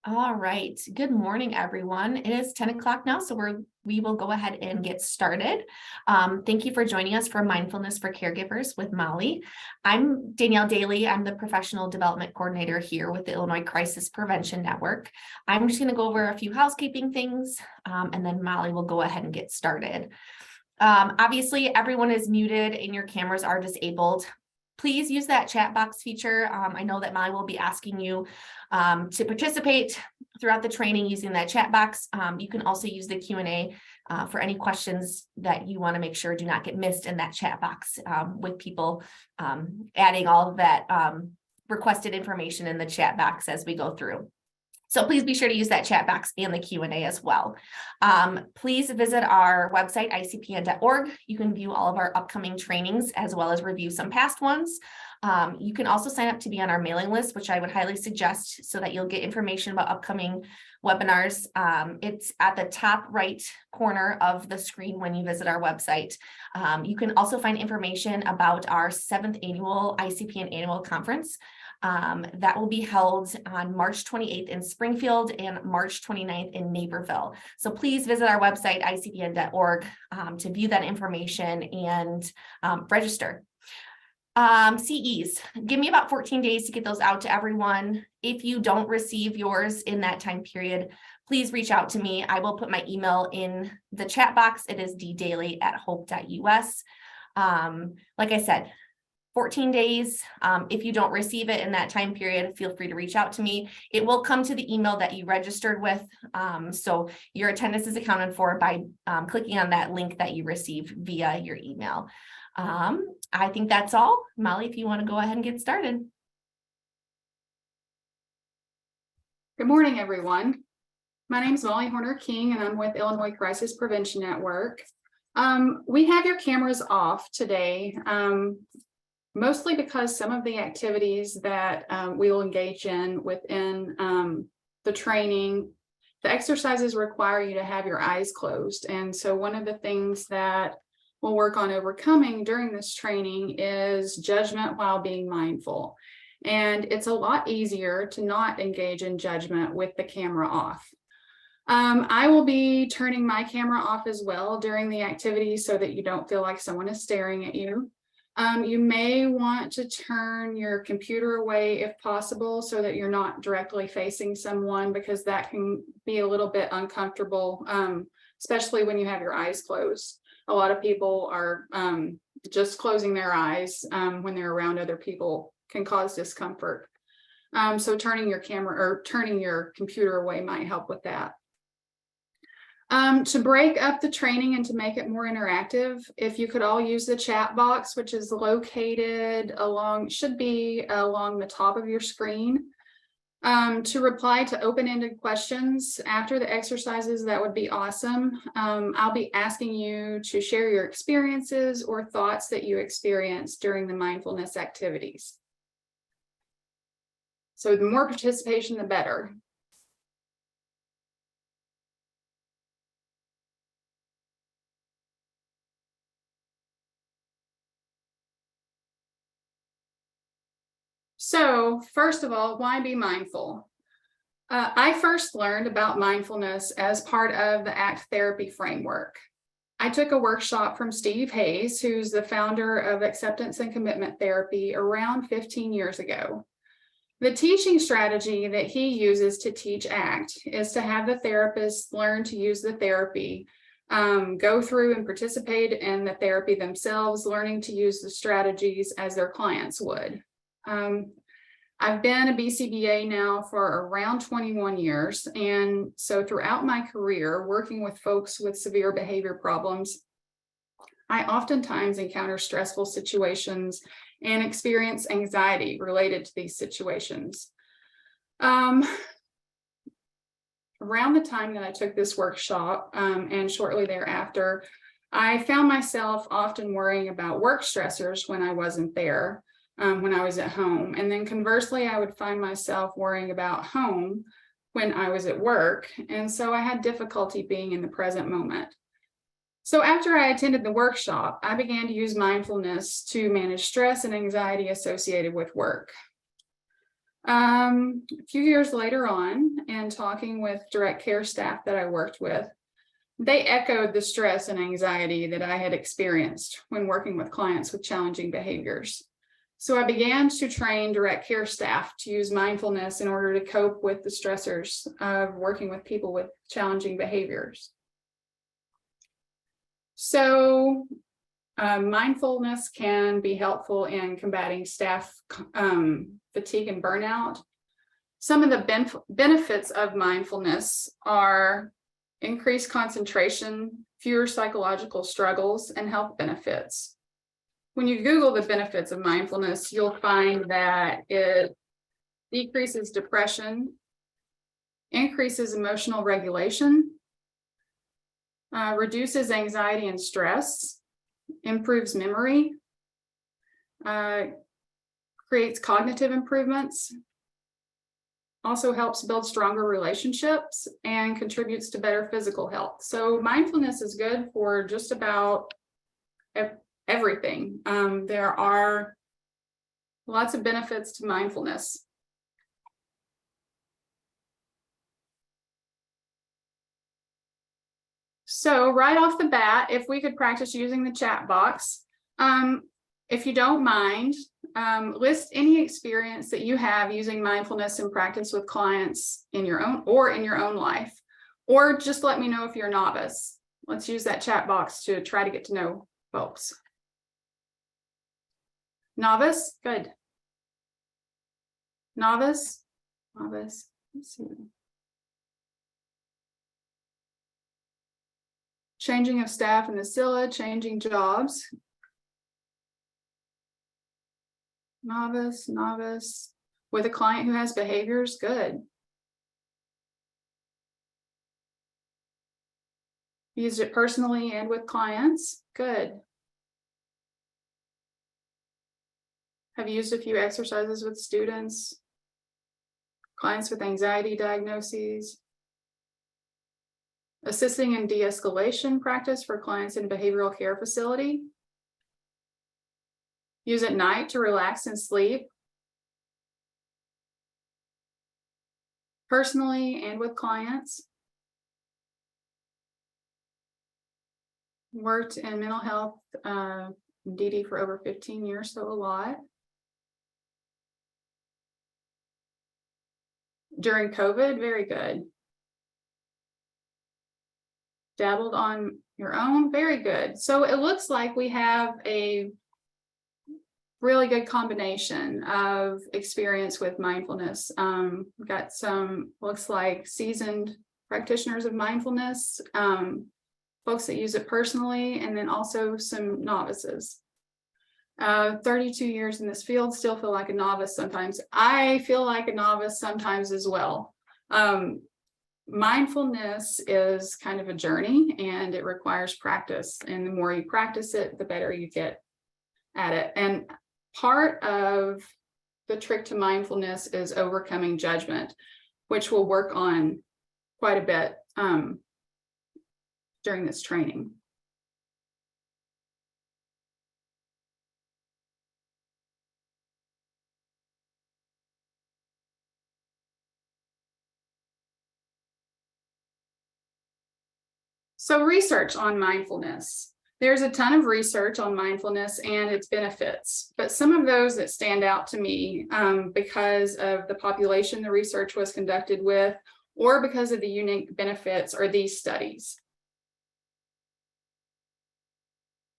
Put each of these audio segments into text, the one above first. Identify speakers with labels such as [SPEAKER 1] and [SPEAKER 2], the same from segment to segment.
[SPEAKER 1] All right. Good morning, everyone. It is 10 o'clock now, so we will go ahead and get started. Thank you for joining us for Mindfulness for Caregivers with Mollie. I'm Danielle Daly. I'm the Professional Development Coordinator here with the Illinois Crisis Prevention Network. I'm just going to go over a few housekeeping things, and then Mollie will go ahead and get started. Obviously, everyone is muted and your cameras are disabled. Please use that chat box feature. I know that Mollie will be asking you to participate throughout the training using that chat box. You can also use the Q&A for any questions that you want to make sure do not get missed in that chat box with people adding all of that requested information in the chat box as we go through. So please be sure to use that chat box and the Q&A as well. Please visit our website, icpn.org. You can view all of our upcoming trainings as well as review some past ones. You can also sign up to be on our mailing list, which I would highly suggest so that you'll get information about upcoming webinars. It's at the top right corner of the screen when you visit our website. You can also find information about our 7th annual ICPN annual conference. That will be held on March 28th in Springfield and March 29th in Naperville. So please visit our website, icpn.org, to view that information and register. CEs, give me about 14 days to get those out to everyone. If you don't receive yours in that time period, please reach out to me. I will put my email in the chat box. It is ddaly@hope.us. Like I said, 14 days. If you don't receive it in that time period, feel free to reach out to me. It will come to the email that you registered with. So your attendance is accounted for by clicking on that link that you received via your email. I think that's all. Mollie, if you want to go ahead and get started.
[SPEAKER 2] Good morning, everyone. My name is Mollie Horner-King, and I'm with Illinois Crisis Prevention Network. We have your cameras off today. Mostly because some of the activities that we will engage in within the training, the exercises require you to have your eyes closed. And so one of the things that we'll work on overcoming during this training is judgment while being mindful. And it's a lot easier to not engage in judgment with the camera off. I will be turning my camera off as well during the activity so that you don't feel like someone is staring at you. You may want to turn your computer away if possible so that you're not directly facing someone, because that can be a little bit uncomfortable, especially when you have your eyes closed. A lot of people are just closing their eyes when they're around other people can cause discomfort. So turning your camera or turning your computer away might help with that. To break up the training and to make it more interactive, if you could all use the chat box, which is located should be along the top of your screen, to reply to open-ended questions after the exercises, that would be awesome. I'll be asking you to share your experiences or thoughts that you experienced during the mindfulness activities. So the more participation, the better. So first of all, why be mindful? I first learned about mindfulness as part of the ACT therapy framework. I took a workshop from Steve Hayes, who's the founder of acceptance and commitment therapy, around 15 years ago. The teaching strategy that he uses to teach ACT is to have the therapist learn to use the therapy, go through and participate in the therapy themselves, learning to use the strategies as their clients would. I've been a BCBA now for around 21 years. And so throughout my career, working with folks with severe behavior problems, I oftentimes encounter stressful situations and experience anxiety related to these situations. Around the time that I took this workshop and shortly thereafter, I found myself often worrying about work stressors when I wasn't there. When I was at home. And then conversely, I would find myself worrying about home when I was at work. And so I had difficulty being in the present moment. So after I attended the workshop, I began to use mindfulness to manage stress and anxiety associated with work. A few years later on, and talking with direct care staff that I worked with, they echoed the stress and anxiety that I had experienced when working with clients with challenging behaviors. So I began to train direct care staff to use mindfulness in order to cope with the stressors of working with people with challenging behaviors. So mindfulness can be helpful in combating staff fatigue and burnout. Some of the benefits of mindfulness are increased concentration, fewer psychological struggles, and health benefits. When you Google the benefits of mindfulness, you'll find that it decreases depression, increases emotional regulation, reduces anxiety and stress, improves memory, creates cognitive improvements, also helps build stronger relationships, and contributes to better physical health. So mindfulness is good for just about everything. There are lots of benefits to mindfulness. So right off the bat, if we could practice using the chat box, if you don't mind, list any experience that you have using mindfulness in practice with clients in your own life, or just let me know if you're a novice. Let's use that chat box to try to get to know folks. Novice, good. Novice. Let's see. Changing of staff in the SILA, changing jobs. Novice. With a client who has behaviors, good. Used it personally and with clients, good. Have used a few exercises with students, clients with anxiety diagnoses. Assisting in de-escalation practice for clients in behavioral care facility. Use at night to relax and sleep. Personally and with clients. Worked in mental health, DD for over 15 years, so a lot. During COVID, very good. Dabbled on your own, very good. So it looks like we have a really good combination of experience with mindfulness. We've got some, looks like seasoned practitioners of mindfulness, folks that use it personally, and then also some novices. 32 years in this field, still feel like a novice sometimes. I feel like a novice sometimes as well. Mindfulness is kind of a journey, and it requires practice. And the more you practice it, the better you get at it. And part of the trick to mindfulness is overcoming judgment, which we'll work on quite a bit during this training. So research on mindfulness. There's a ton of research on mindfulness and its benefits, but some of those that stand out to me because of the population the research was conducted with, or because of the unique benefits, are these studies.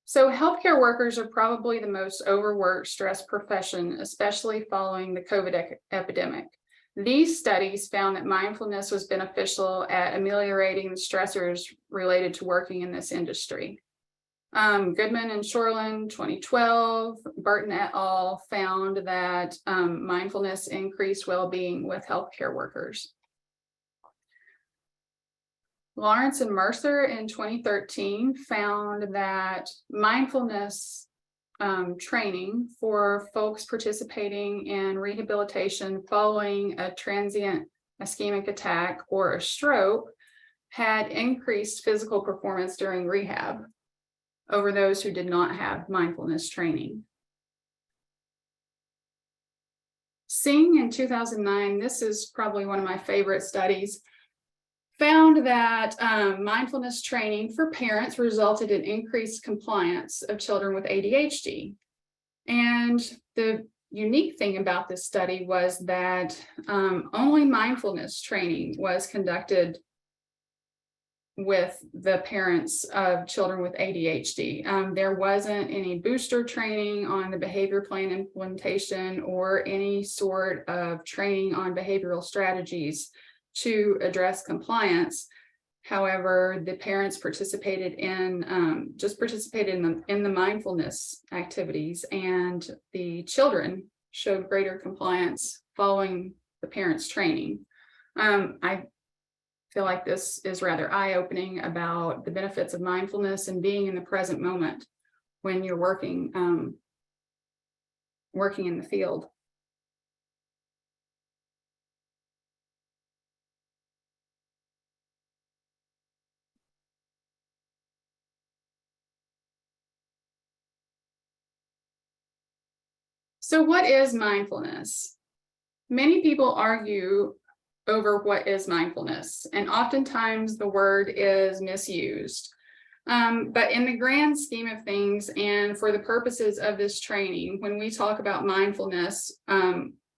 [SPEAKER 2] So healthcare workers are probably the most overworked, stressed profession, especially following the COVID epidemic. These studies found that mindfulness was beneficial at ameliorating the stressors related to working in this industry. Goodman and Shoreland, 2012, Burton et al. Found that mindfulness increased well-being with healthcare workers. Lawrence and Mercer in 2013 found that mindfulness training for folks participating in rehabilitation following a transient ischemic attack or a stroke had increased physical performance during rehab over those who did not have mindfulness training. Singh in 2009, this is probably one of my favorite studies, found that mindfulness training for parents resulted in increased compliance of children with ADHD. And the unique thing about this study was that only mindfulness training was conducted with the parents of children with ADHD. There wasn't any booster training on the behavior plan implementation or any sort of training on behavioral strategies to address compliance. However, the parents participated in in the mindfulness activities, and the children showed greater compliance following the parents' training. I feel like this is rather eye-opening about the benefits of mindfulness and being in the present moment when you're working in the field. So what is mindfulness? Many people argue over what is mindfulness, and oftentimes the word is misused. But in the grand scheme of things, and for the purposes of this training, when we talk about mindfulness,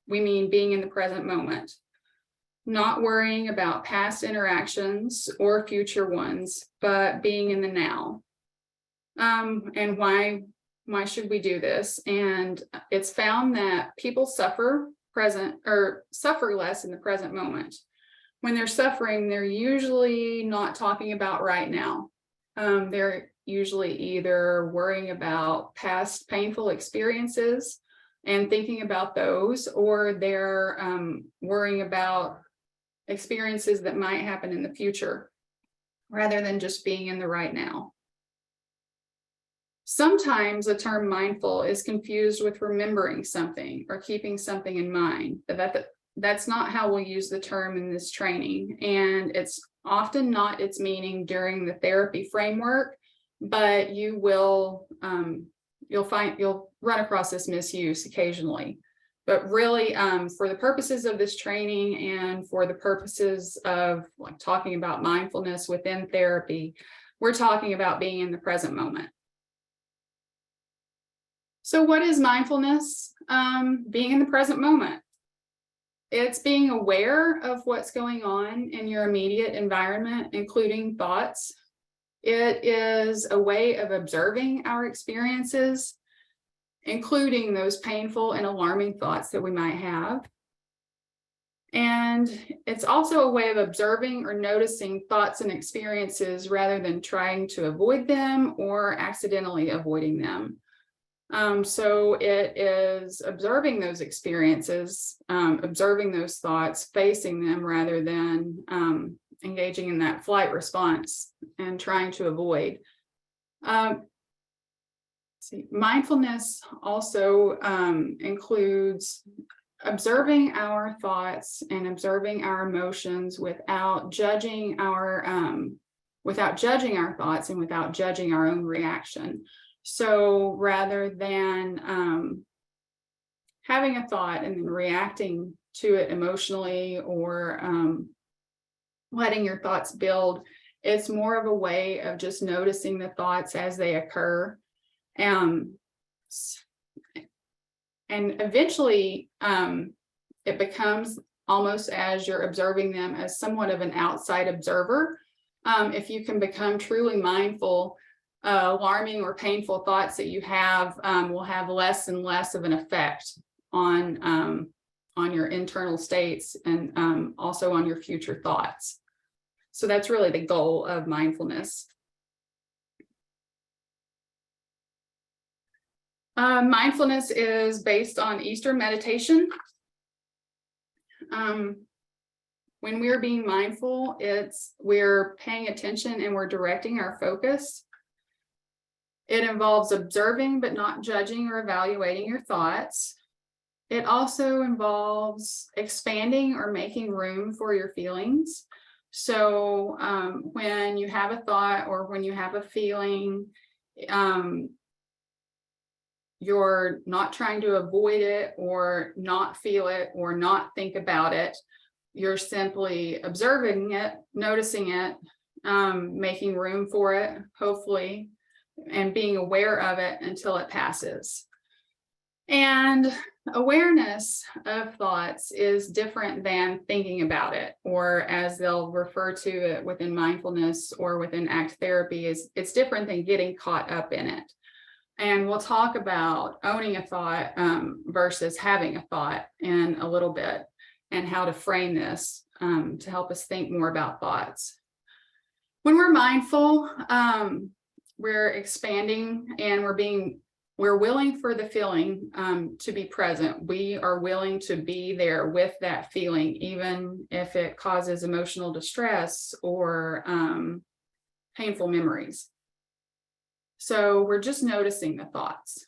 [SPEAKER 2] we mean being in the present moment, not worrying about past interactions or future ones, but being in the now. And why should we do this? And it's found that people suffer less in the present moment. When they're suffering, they're usually not talking about right now. They're usually either worrying about past painful experiences and thinking about those, or they're worrying about experiences that might happen in the future, rather than just being in the right now. Sometimes the term mindful is confused with remembering something or keeping something in mind, but that's not how we'll use the term in this training. And it's often not its meaning during the therapy framework, but you'll run across this misuse occasionally. But really, for the purposes of this training and for the purposes of like talking about mindfulness within therapy, we're talking about being in the present moment. So what is mindfulness? Being in the present moment. It's being aware of what's going on in your immediate environment, including thoughts. It is a way of observing our experiences, including those painful and alarming thoughts that we might have. And it's also a way of observing or noticing thoughts and experiences rather than trying to avoid them or accidentally avoiding them. So it is observing those experiences, observing those thoughts, facing them rather than engaging in that flight response and trying to avoid. Mindfulness also includes observing our thoughts and observing our emotions without judging our thoughts and without judging our own reaction. So rather than having a thought and then reacting to it emotionally or letting your thoughts build, it's more of a way of just noticing the thoughts as they occur. And eventually it becomes almost as you're observing them as somewhat of an outside observer. If you can become truly mindful, alarming or painful thoughts that you have will have less and less of an effect on your internal states and also on your future thoughts. So that's really the goal of mindfulness. Mindfulness is based on Eastern meditation. When we're being mindful, we're paying attention and we're directing our focus. It involves observing but not judging or evaluating your thoughts. It also involves expanding or making room for your feelings. So when you have a thought or when you have a feeling, You're not trying to avoid it or not feel it or not think about it. You're simply observing it, noticing it, making room for it, hopefully, and being aware of it until it passes. And awareness of thoughts is different than thinking about it, or as they'll refer to it within mindfulness or within ACT therapy, it's different than getting caught up in it. And we'll talk about owning a thought versus having a thought in a little bit, and how to frame this to help us think more about thoughts. When we're mindful, we're expanding and we're willing for the feeling to be present. We are willing to be there with that feeling, even if it causes emotional distress or painful memories. So we're just noticing the thoughts.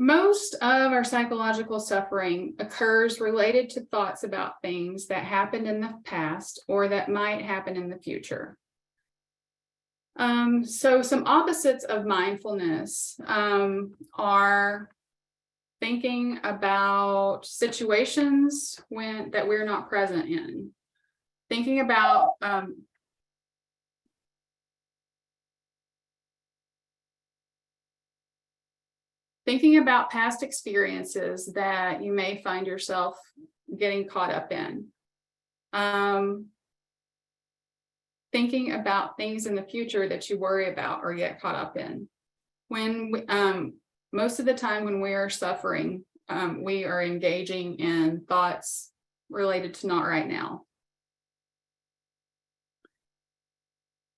[SPEAKER 2] Most of our psychological suffering occurs related to thoughts about things that happened in the past or that might happen in the future. So some opposites of mindfulness are thinking about situations that we're not present in, thinking about past experiences that you may find yourself getting caught up in. Thinking about things in the future that you worry about or get caught up in. Most of the time when we are suffering, we are engaging in thoughts related to not right now.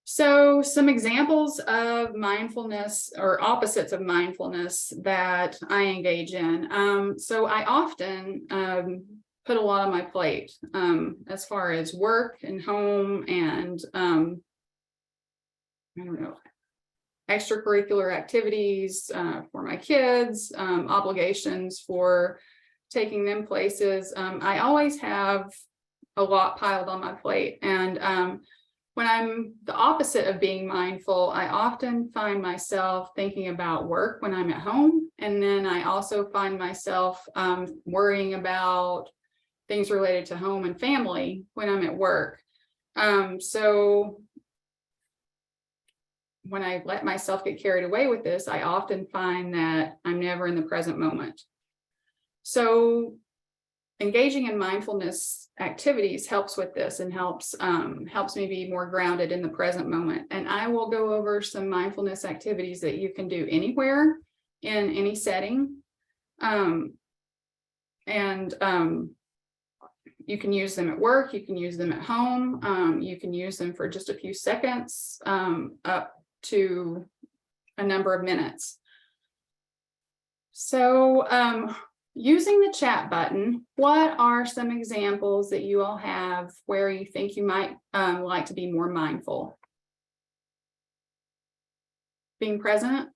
[SPEAKER 2] So some examples of mindfulness or opposites of mindfulness that I engage in. So I often put a lot on my plate as far as work and home and extracurricular activities for my kids, obligations for taking them places. I always have a lot piled on my plate, and when I'm the opposite of being mindful, I often find myself thinking about work when I'm at home. And then I also find myself worrying about things related to home and family when I'm at work. So when I let myself get carried away with this, I often find that I'm never in the present moment. So engaging in mindfulness activities helps with this and helps me be more grounded in the present moment. And I will go over some mindfulness activities that you can do anywhere in any setting. You can use them at work, you can use them at home, you can use them for just a few seconds up to a number of minutes. So using the chat button, what are some examples that you all have where you think you might like to be more mindful? Being present?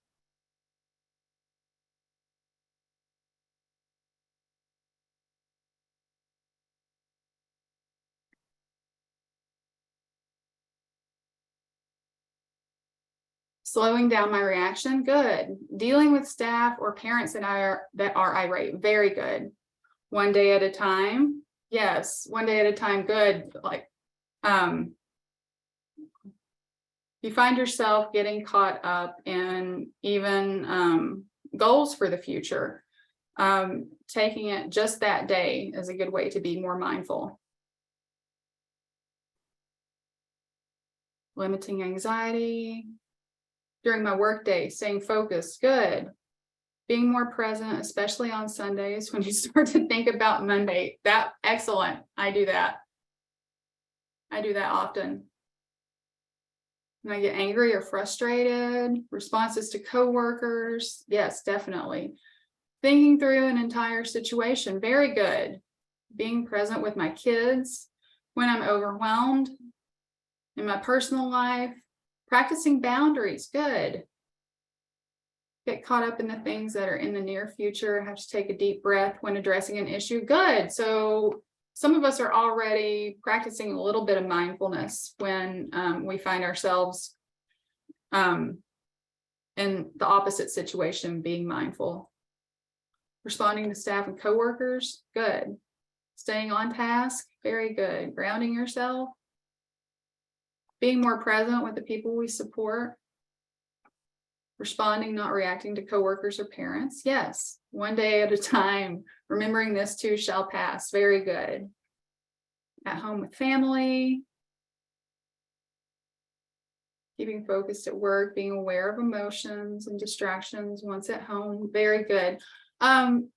[SPEAKER 2] Slowing down my reaction, good. Dealing with staff or parents that are irate, very good. One day at a time, yes. One day at a time, good. Like, you find yourself getting caught up in even goals for the future. Taking it just that day is a good way to be more mindful. Limiting anxiety. During my workday, staying focused, good. Being more present, especially on Sundays when you start to think about Monday. Excellent. I do that often. When I get angry or frustrated, responses to coworkers, yes, definitely. Thinking through an entire situation, very good. Being present with my kids, when I'm overwhelmed in my personal life, practicing boundaries, good. Get caught up in the things that are in the near future, have to take a deep breath when addressing an issue, good. So some of us are already practicing a little bit of mindfulness when we find ourselves in the opposite situation, being mindful. Responding to staff and coworkers, good. Staying on task, very good. Grounding yourself. Being more present with the people we support. Responding, not reacting to coworkers or parents. Yes, one day at a time. Remembering this too shall pass. Very good. At home with family. Keeping focused at work, being aware of emotions and distractions once at home. Very good. And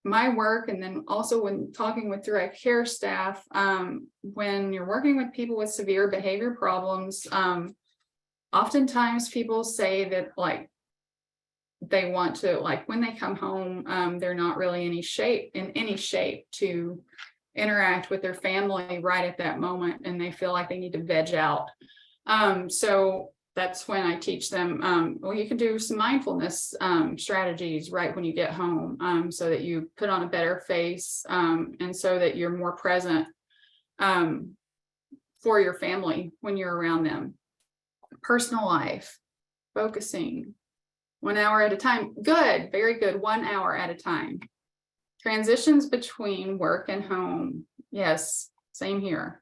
[SPEAKER 2] my work, and then also when talking with direct care staff, when you're working with people with severe behavior problems, oftentimes people say that like they want to, like when they come home, they're not really in any shape to interact with their family right at that moment, and they feel like they need to veg out. So that's when I teach them, well, you can do some mindfulness strategies right when you get home, so that you put on a better face, and so that you're more present for your family when you're around them. Personal life, focusing 1 hour at a time. Good, very good. 1 hour at a time. Transitions between work and home. Yes, same here.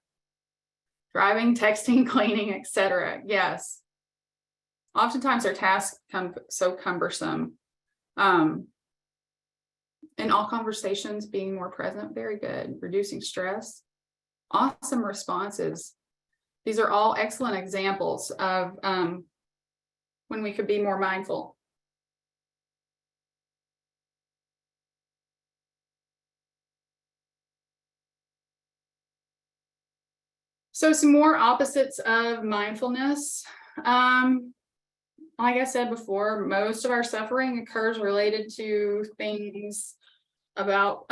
[SPEAKER 2] Driving, texting, cleaning, etc. Yes. Oftentimes our tasks become so cumbersome. In all conversations, being more present, very good. Reducing stress. Awesome responses. These are all excellent examples of when we could be more mindful. So some more opposites of mindfulness. Like I said before, most of our suffering occurs related to things about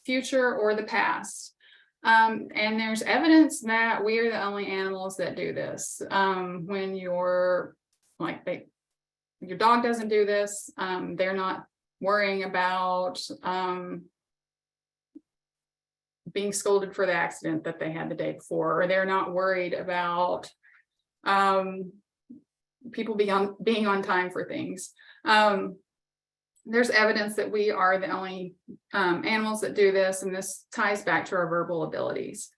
[SPEAKER 2] future or the past. And there's evidence that we are the only animals that do this. When you're like, your dog doesn't do this, they're not worrying about being scolded for the accident that they had the day before, or they're not worried about people being on time for things. There's evidence that we are the only animals that do this, and this ties back to our verbal abilities.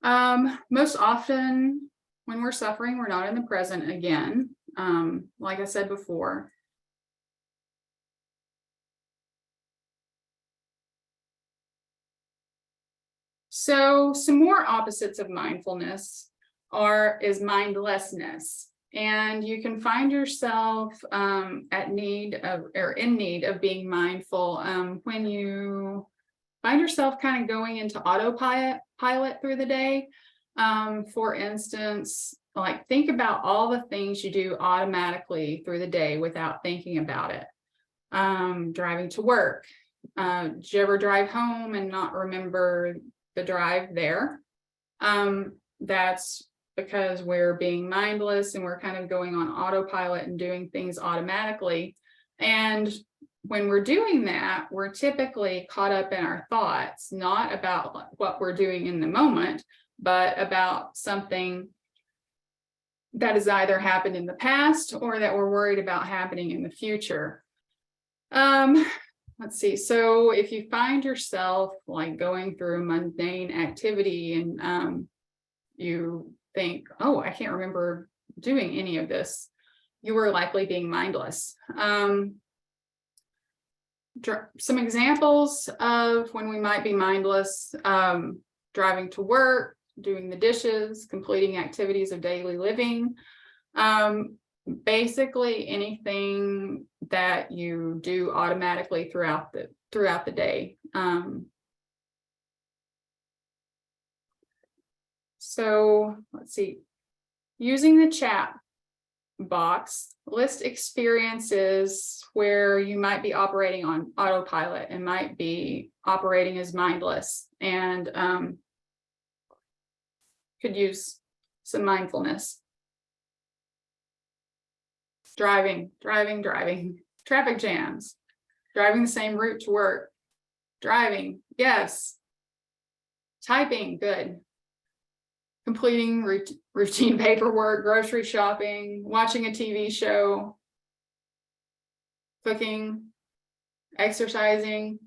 [SPEAKER 2] Most often when we're suffering, we're not in the present again, like I said before. So some more opposites of mindfulness is mindlessness. And you can find yourself in need of being mindful when you find yourself kind of going into autopilot through the day. For instance, like think about all the things you do automatically through the day without thinking about it. Driving to work. Did you ever drive home and not remember the drive there? That's because we're being mindless and we're kind of going on autopilot and doing things automatically. And when we're doing that, we're typically caught up in our thoughts, not about what we're doing in the moment, but about something that has either happened in the past or that we're worried about happening in the future. Let's see. So if you find yourself like going through a mundane activity and you think, oh, I can't remember doing any of this, you were likely being mindless. Some examples of when we might be mindless: driving to work, doing the dishes, completing activities of daily living. Basically anything that you do automatically throughout the day. So let's see, using the chat box, list experiences where you might be operating on autopilot and might be operating as mindless, and could use some mindfulness. Driving, traffic jams, driving the same route to work, driving, yes. Typing, good. Completing routine paperwork, grocery shopping, watching a TV show, cooking, exercising,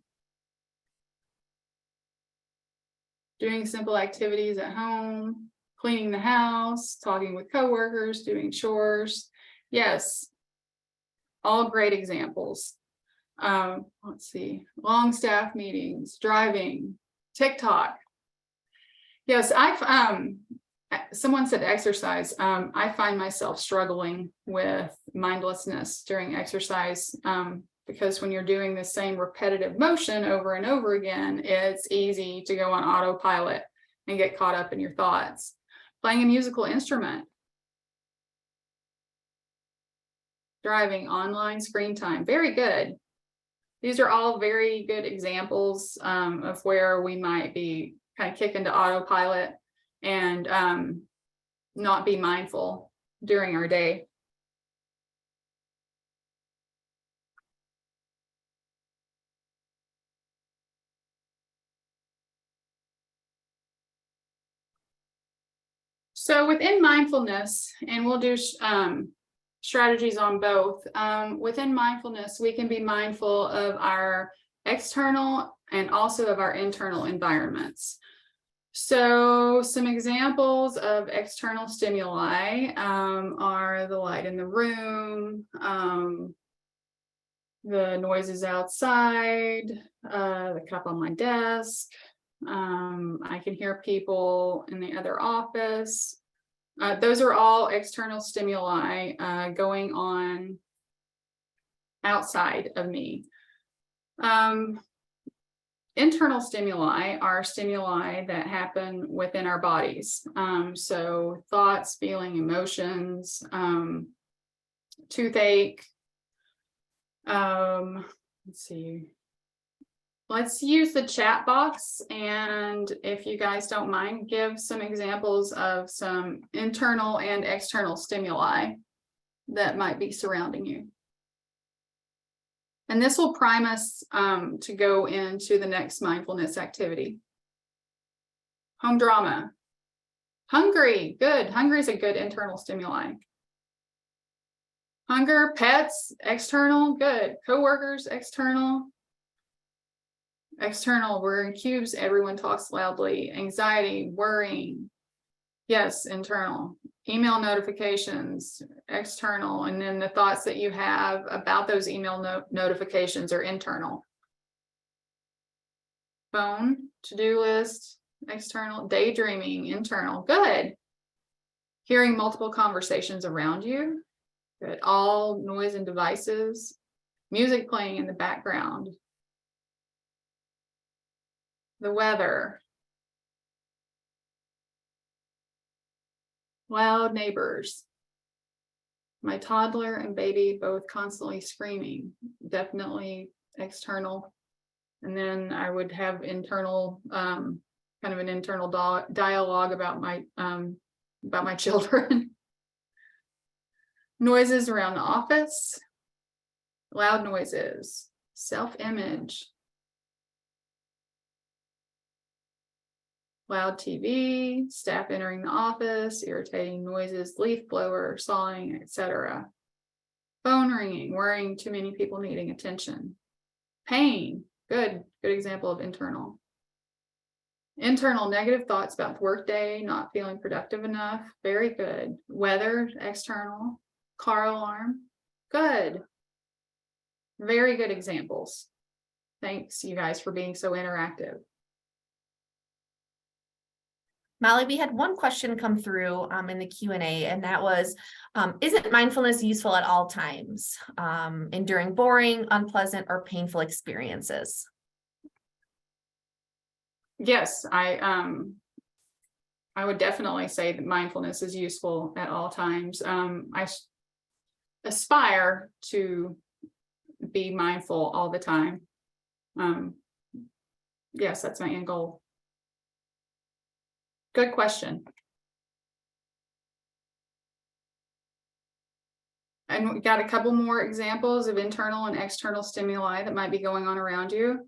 [SPEAKER 2] doing simple activities at home, cleaning the house, talking with coworkers, doing chores. Yes, all great examples. Let's see, long staff meetings, driving, TikTok. Yes, someone said exercise. I find myself struggling with mindlessness during exercise, because when you're doing the same repetitive motion over and over again, it's easy to go on autopilot and get caught up in your thoughts. Playing a musical instrument, driving, online screen time, very good. These are all very good examples of where we might be kind of kick into autopilot and not be mindful during our day. So within mindfulness, and we'll do strategies on both. Within mindfulness, we can be mindful of our external and also of our internal environments. So some examples of external stimuli are the light in the room, the noises outside, the cup on my desk. I can hear people in the other office. Those are all external stimuli going on outside of me. Internal stimuli are stimuli that happen within our bodies. So thoughts, feeling, emotions, toothache. Let's see. Let's use the chat box, and if you guys don't mind, give some examples of some internal and external stimuli that might be surrounding you. And this will prime us to go into the next mindfulness activity. Home drama. Hungry, good. Hungry is a good internal stimuli. Hunger, pets, external, good. Coworkers, external. External, we're in cubes, everyone talks loudly. Anxiety, worrying, yes, internal. Email notifications, external, and then the thoughts that you have about those email notifications are internal. Phone, to-do list, external. Daydreaming, internal, good. Hearing multiple conversations around you, good. All noise and devices. Music playing in the background. The weather. Loud neighbors. My toddler and baby both constantly screaming, definitely external. And then I would have internal, kind of an internal dialogue about my children. Noises around the office, loud noises, self-image. Loud TV, staff entering the office, irritating noises, leaf blower, sawing, etc. Phone ringing, worrying too many people needing attention. Pain, good example of internal. Internal, negative thoughts about the workday, not feeling productive enough, very good. Weather, external. Car alarm, good. Very good examples. Thanks, you guys, for being so interactive.
[SPEAKER 1] Mollie, we had one question come through in the Q&A, and that was, isn't mindfulness useful at all times and during boring, unpleasant, or painful experiences?
[SPEAKER 2] Yes, I would definitely say that mindfulness is useful at all times. I aspire to be mindful all the time. Yes, that's my end goal. Good question. And we got a couple more examples of internal and external stimuli that might be going on around you.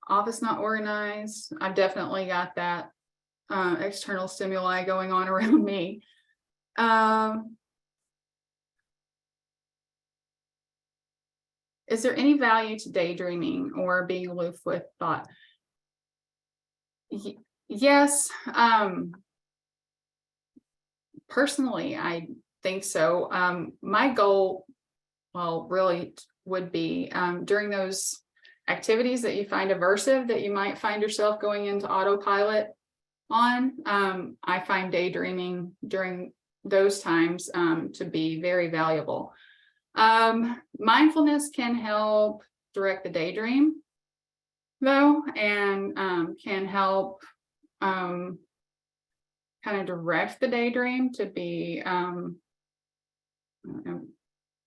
[SPEAKER 2] Office not organized. I've definitely got that external stimuli going on around me. Is there any value to daydreaming or being aloof with thought? Yes. Personally, I think so. My goal, well, really would be during those activities that you find aversive, that you might find yourself going into autopilot on. I find daydreaming during those times to be very valuable. Mindfulness can help direct the daydream, though, and can help kind of direct the daydream to be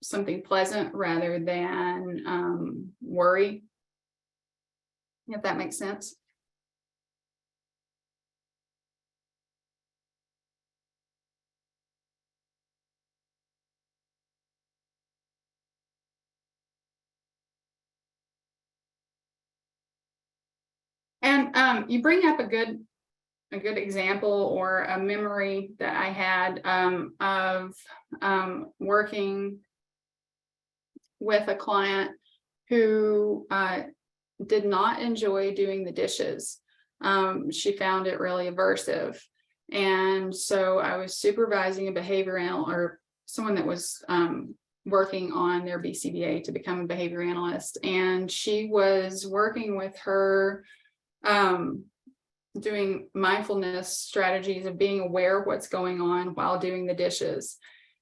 [SPEAKER 2] something pleasant rather than worry, if that makes sense. And you bring up a good example or a memory that I had of working with a client who did not enjoy doing the dishes. She found it really aversive. And so I was supervising a behavior analyst, or someone that was working on their BCBA to become a behavior analyst. And she was working with her doing mindfulness strategies of being aware of what's going on while doing the dishes.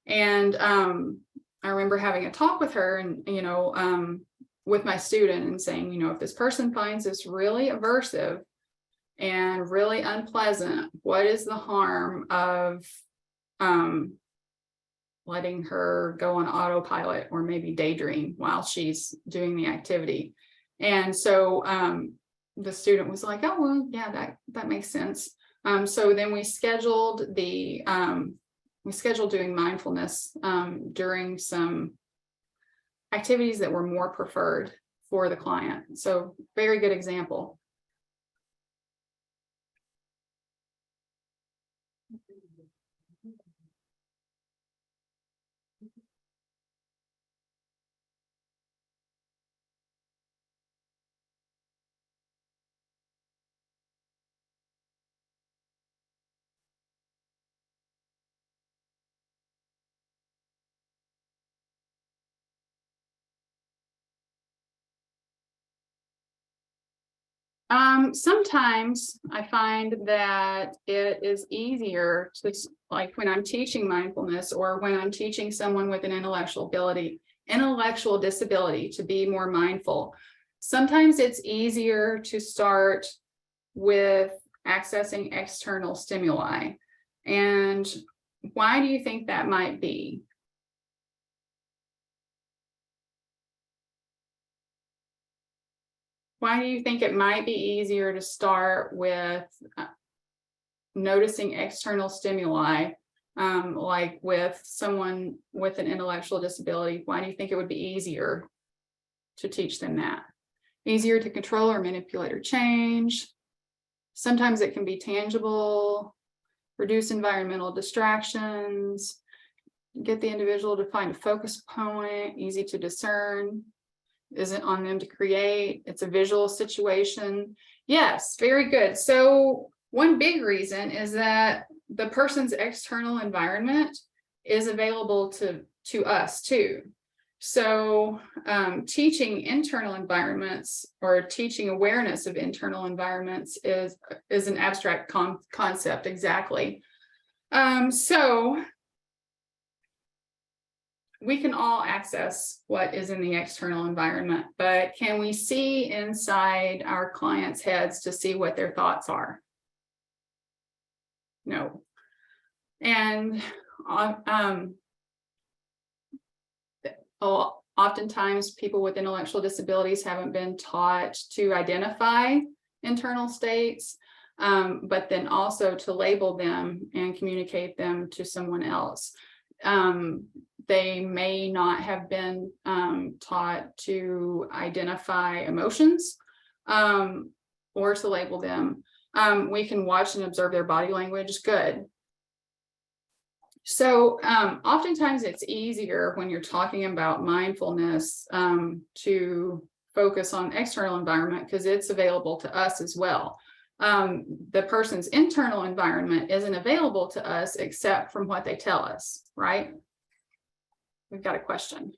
[SPEAKER 2] And I remember having a talk with her and, with my student and saying, if this person finds this really aversive and really unpleasant, what is the harm of letting her go on autopilot or maybe daydream while she's doing the activity? And so the student was like, oh, well, yeah, that makes sense. So then we scheduled doing mindfulness during some activities that were more preferred for the client. So very good example. Sometimes I find that it is easier to, like when I'm teaching mindfulness or when I'm teaching someone with an intellectual disability to be more mindful. Sometimes it's easier to start with accessing external stimuli. And why do you think that might be? Why do you think it might be easier to start with noticing external stimuli, like with someone with an intellectual disability? Why do you think it would be easier to teach them that? Easier to control or manipulate or change. Sometimes it can be tangible, reduce environmental distractions, get the individual to find a focus point, easy to discern. Isn't on them to create. It's a visual situation. Yes, very good. So one big reason is that the person's external environment is available to us too. So teaching internal environments or teaching awareness of internal environments is an abstract concept, exactly. So we can all access what is in the external environment, but can we see inside our clients' heads to see what their thoughts are? No. And oftentimes people with intellectual disabilities haven't been taught to identify internal states, but then also to label them and communicate them to someone else. They may not have been taught to identify emotions or to label them. We can watch and observe their body language. Good. So oftentimes it's easier when you're talking about mindfulness to focus on external environment because it's available to us as well. The person's internal environment isn't available to us except from what they tell us, right? We've got a question.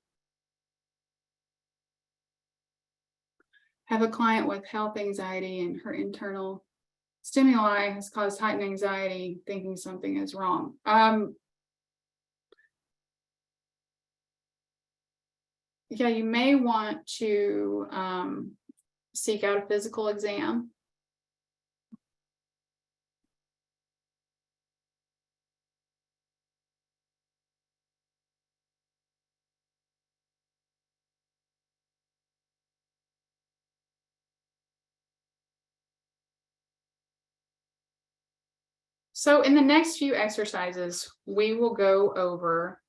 [SPEAKER 2] Have a client with health anxiety and her internal stimuli has caused heightened anxiety, thinking something is wrong. Yeah, you may want to seek out a physical exam. So in the next few exercises, we will go over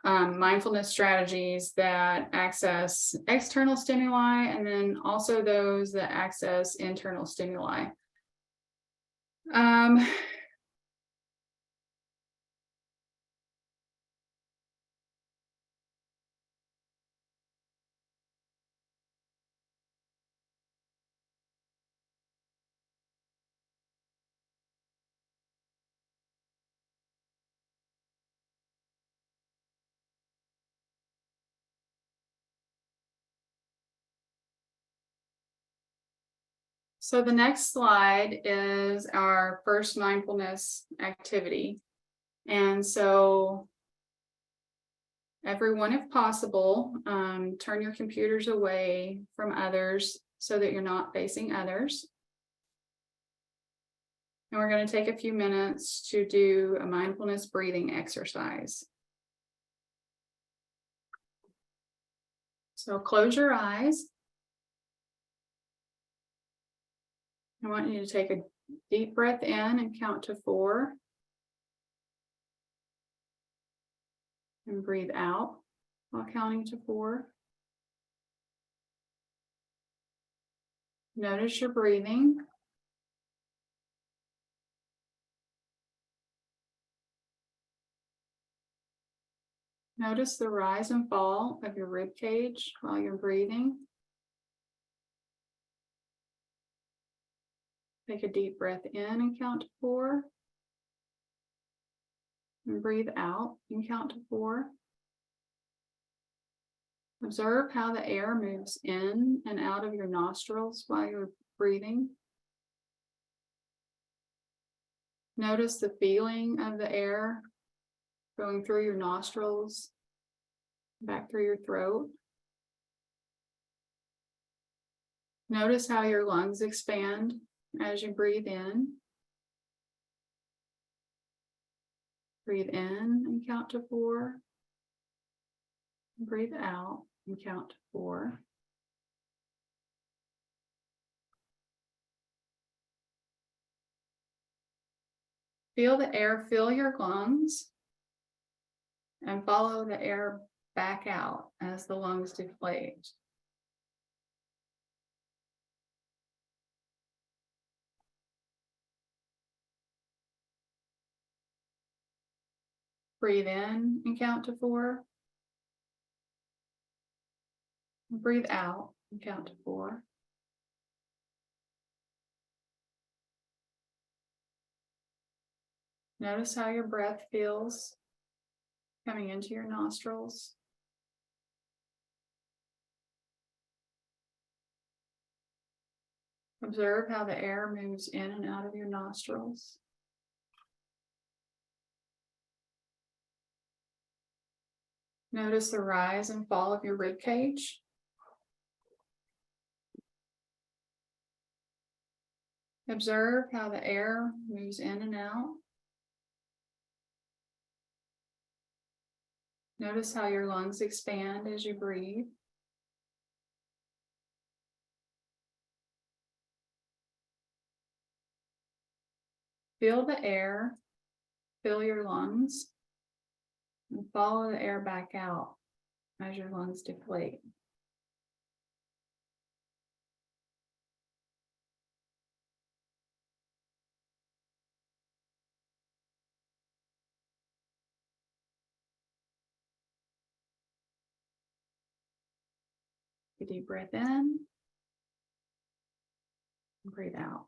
[SPEAKER 2] mindfulness strategies that access external stimuli and then also those that access internal stimuli. So the next slide is our first mindfulness activity. And so everyone, if possible, turn your computers away from others so that you're not facing others. And we're going to take a few minutes to do a mindfulness breathing exercise. So close your eyes. I want you to take a deep breath in and count to 4. And breathe out while counting to 4. Notice your breathing. Notice the rise and fall of your rib cage while you're breathing. Take a deep breath in and count to 4. And breathe out and count to 4. Observe how the air moves in and out of your nostrils while you're breathing. Notice the feeling of the air going through your nostrils, back through your throat. Notice how your lungs expand as you breathe in. Breathe in and count to 4. Breathe out and count to 4. Feel the air fill your lungs and follow the air back out as the lungs deflate. Breathe in and count to 4. Breathe out and count to 4. Notice how your breath feels coming into your nostrils. Observe how the air moves in and out of your nostrils. Notice the rise and fall of your rib cage. Observe how the air moves in and out. Notice how your lungs expand as you breathe. Feel the air, fill your lungs, and follow the air back out as your lungs deflate. Take a deep breath in, and breathe out.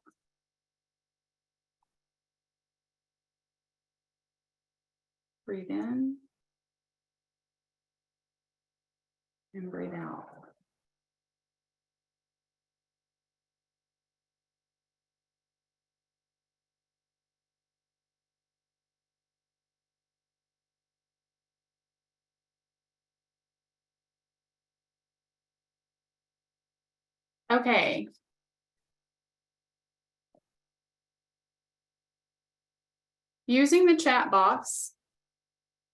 [SPEAKER 2] Breathe in and breathe out. Okay. Using the chat box,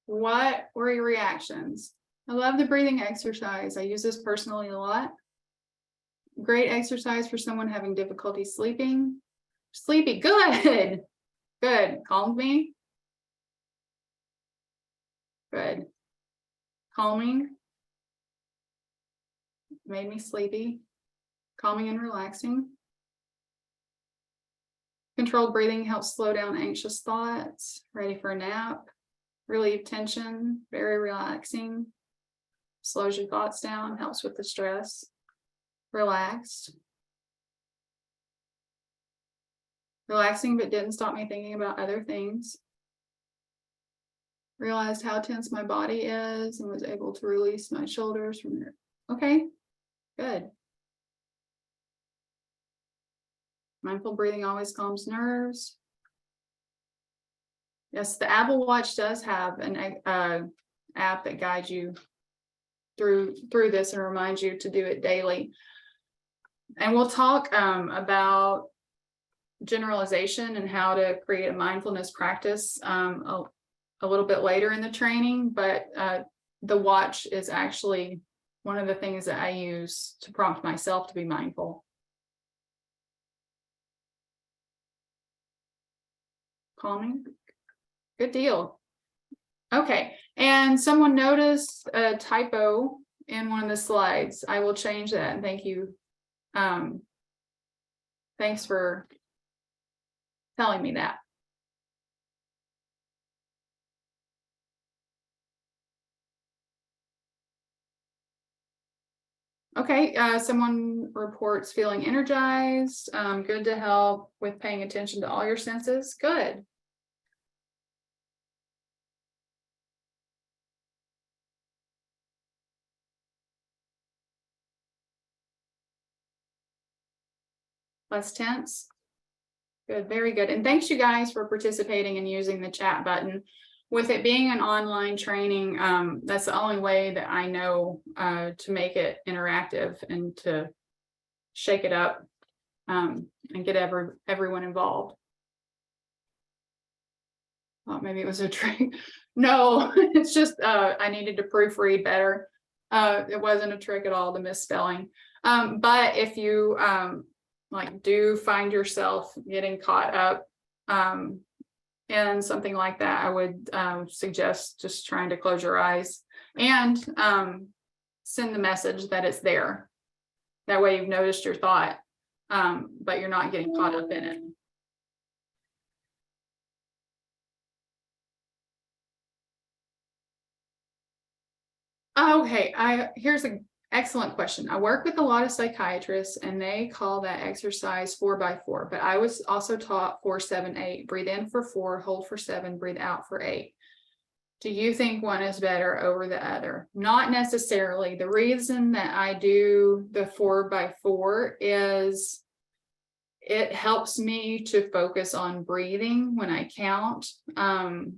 [SPEAKER 2] what were your reactions? I love the breathing exercise. I use this personally a lot. Great exercise for someone having difficulty sleeping. Sleepy, good. Good. Calmed me. Good. Calming. Made me sleepy. Calming and relaxing. Controlled breathing helps slow down anxious thoughts. Ready for a nap. Relieve tension. Very relaxing. Slows your thoughts down. Helps with the stress. Relaxed. Relaxing, but didn't stop me thinking about other things. Realized how tense my body is and was able to release my shoulders from there. Okay, good. Mindful breathing always calms nerves. Yes, the Apple Watch does have an app that guides you through this and reminds you to do it daily. And we'll talk about generalization and how to create a mindfulness practice a little bit later in the training, but the watch is actually one of the things that I use to prompt myself to be mindful. Calming. Good deal. Okay, and someone noticed a typo in one of the slides. I will change that, and thank you. Thanks for telling me that. Okay, someone reports feeling energized. Good to help with paying attention to all your senses. Good. Less tense. Good, very good. And thanks you guys for participating and using the chat button. With it being an online training, that's the only way that I know to make it interactive and to shake it up and get everyone involved. Thought maybe it was a trick. No, it's just I needed to proofread better. It wasn't a trick at all, the misspelling. But if you like do find yourself getting caught up in something like that, I would suggest just trying to close your eyes and send the message that it's there. That way you've noticed your thought, but you're not getting caught up in it. Okay, here's an excellent question. I work with a lot of psychiatrists and they call that exercise 4x4, but I was also taught 4-7-8. Breathe in for 4, hold for 7, breathe out for 8. Do you think one is better over the other? Not necessarily. The reason that I do the 4x4 is it helps me to focus on breathing when I count. And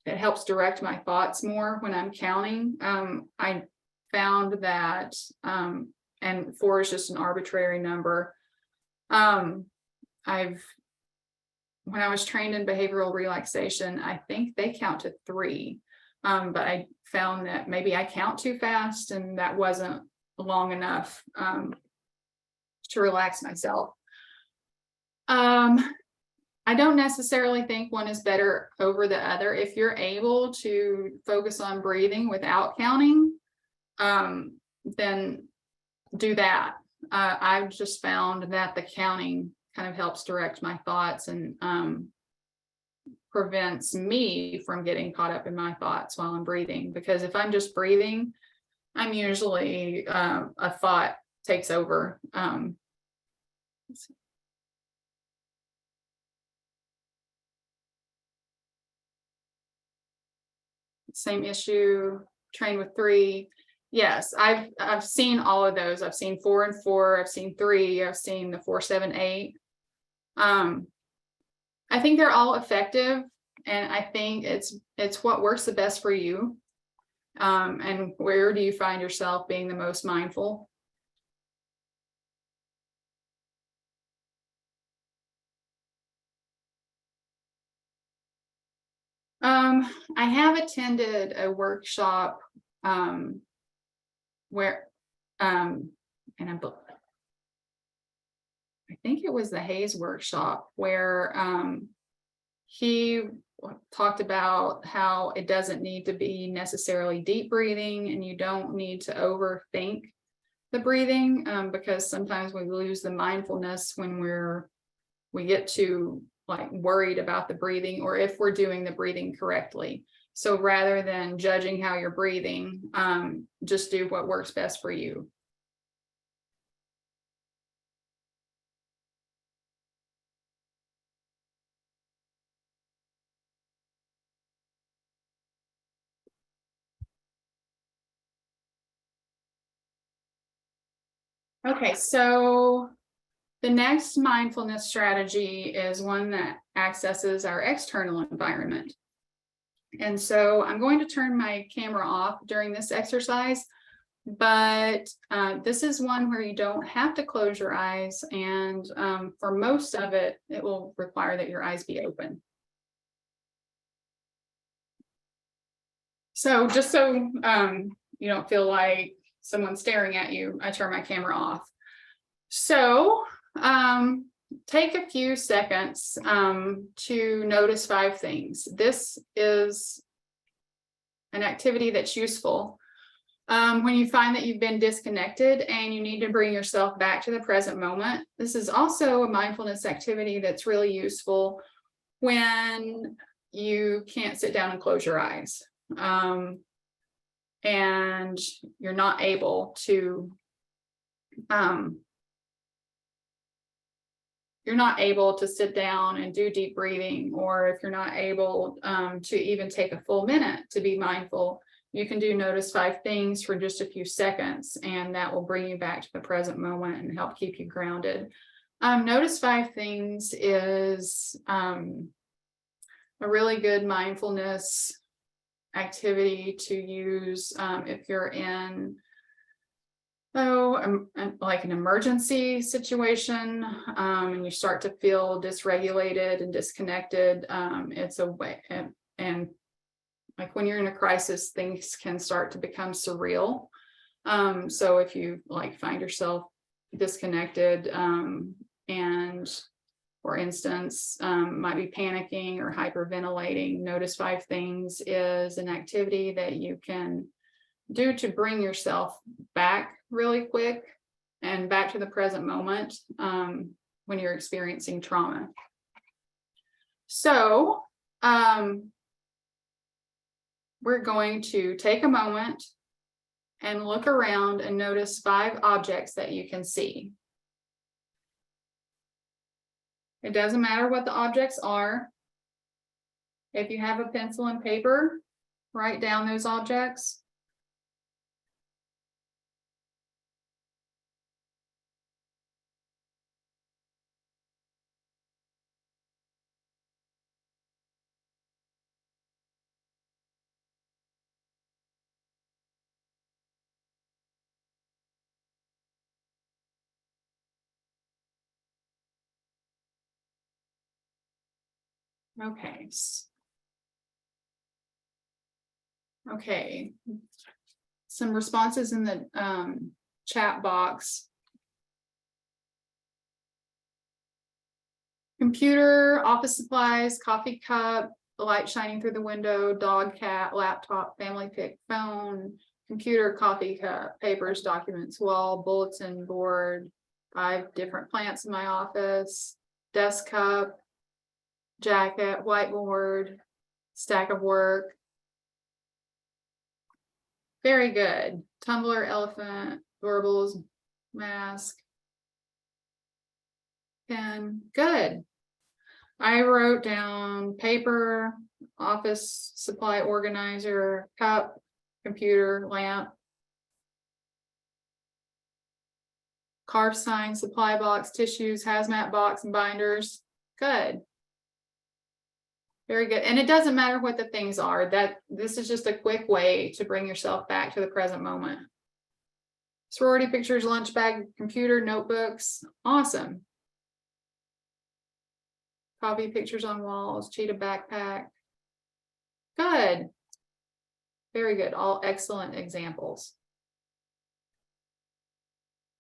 [SPEAKER 2] it helps direct my thoughts more when I'm counting. I found that, and 4 is just an arbitrary number. I've when I was trained in behavioral relaxation, I think they count to 3. But I found that maybe I count too fast and that wasn't long enough to relax myself. I don't necessarily think one is better over the other. If you're able to focus on breathing without counting, then do that. I've just found that the counting kind of helps direct my thoughts and prevents me from getting caught up in my thoughts while I'm breathing. Because if I'm just breathing, I'm usually a thought takes over. Same issue, train with 3. Yes, I've seen all of those. I've seen 4 and 4, I've seen 3, I've seen the 4, 7, 8. I think they're all effective, and I think it's what works the best for you. And where do you find yourself being the most mindful? I have attended a workshop where and I think it was the Hayes workshop where he talked about how it doesn't need to be necessarily deep breathing, and you don't need to overthink the breathing, because sometimes we lose the mindfulness when we get too like worried about the breathing, or if we're doing the breathing correctly. So rather than judging how you're breathing, just do what works best for you. Okay, so the next mindfulness strategy is one that accesses our external environment. And so I'm going to turn my camera off during this exercise, but this is one where you don't have to close your eyes. And for most of it, it will require that your eyes be open. So just so you don't feel like someone's staring at you, I turn my camera off. So take a few seconds to notice 5 things. This is an activity that's useful when you find that you've been disconnected and you need to bring yourself back to the present moment. This is also a mindfulness activity that's really useful when you can't sit down and close your eyes. And you're not able to sit down and do deep breathing, or if you're not able to even take a full minute to be mindful, you can do notice 5 things for just a few seconds, and that will bring you back to the present moment and help keep you grounded. Notice 5 things is a really good mindfulness activity to use if you're in like an emergency situation and you start to feel dysregulated and disconnected. It's a way, and like when you're in a crisis, things can start to become surreal. So if you like find yourself disconnected and for instance, might be panicking or hyperventilating, notice 5 things is an activity that you can do to bring yourself back really quick and back to the present moment when you're experiencing trauma. So we're going to take a moment and look around and notice 5 objects that you can see. It doesn't matter what the objects are. If you have a pencil and paper, write down those objects. Okay. Okay. Some responses in the chat box. Computer, office supplies, coffee cup, the light shining through the window, dog, cat, laptop, family pic, phone, computer, coffee cup, papers, documents, wall, bulletin board, 5 different plants in my office, desk cup, jacket, whiteboard, stack of work. Very good. Tumbler, elephant, doorables, mask, pen. Good. I wrote down paper, office supply organizer, cup, computer, lamp, carve sign, supply box, tissues, hazmat box, and binders. Good. Very good. And it doesn't matter what the things are, that this is just a quick way to bring yourself back to the present moment. Sorority pictures, lunch bag, computer, notebooks. Awesome. Coffee pictures on walls, cheetah backpack. Good. Very good. All excellent examples.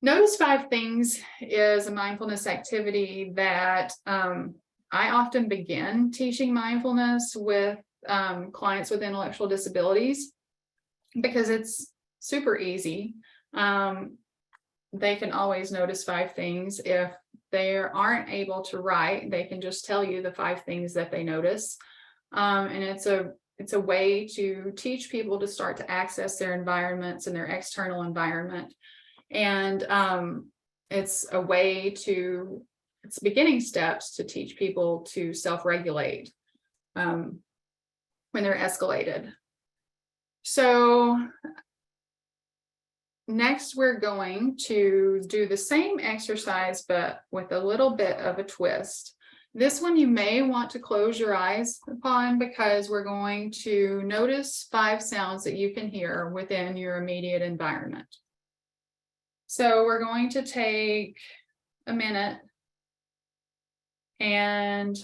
[SPEAKER 2] Notice 5 things is a mindfulness activity that I often begin teaching mindfulness with clients with intellectual disabilities because it's super easy. They can always notice 5 things. If they aren't able to write, they can just tell you the 5 things that they notice. And it's a way to teach people to start to access their environments and their external environment. And it's a way to, it's beginning steps to teach people to self-regulate when they're escalated. So next, we're going to do the same exercise, but with a little bit of a twist. This one you may want to close your eyes upon because we're going to notice 5 sounds that you can hear within your immediate environment. So we're going to take a minute and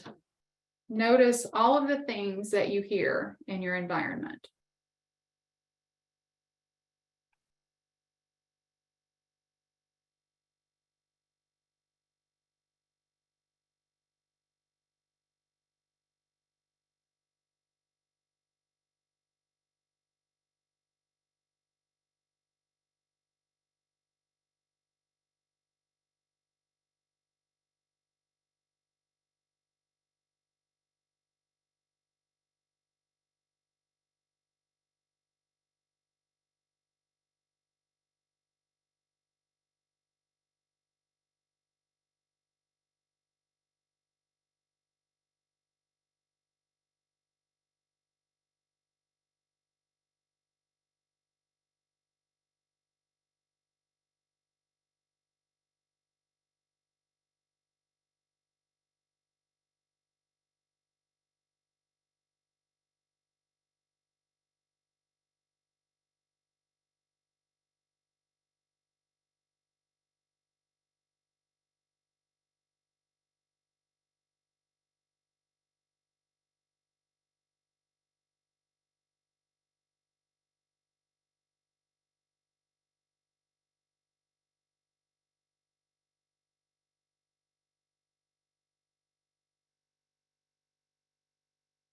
[SPEAKER 2] notice all of the things that you hear in your environment.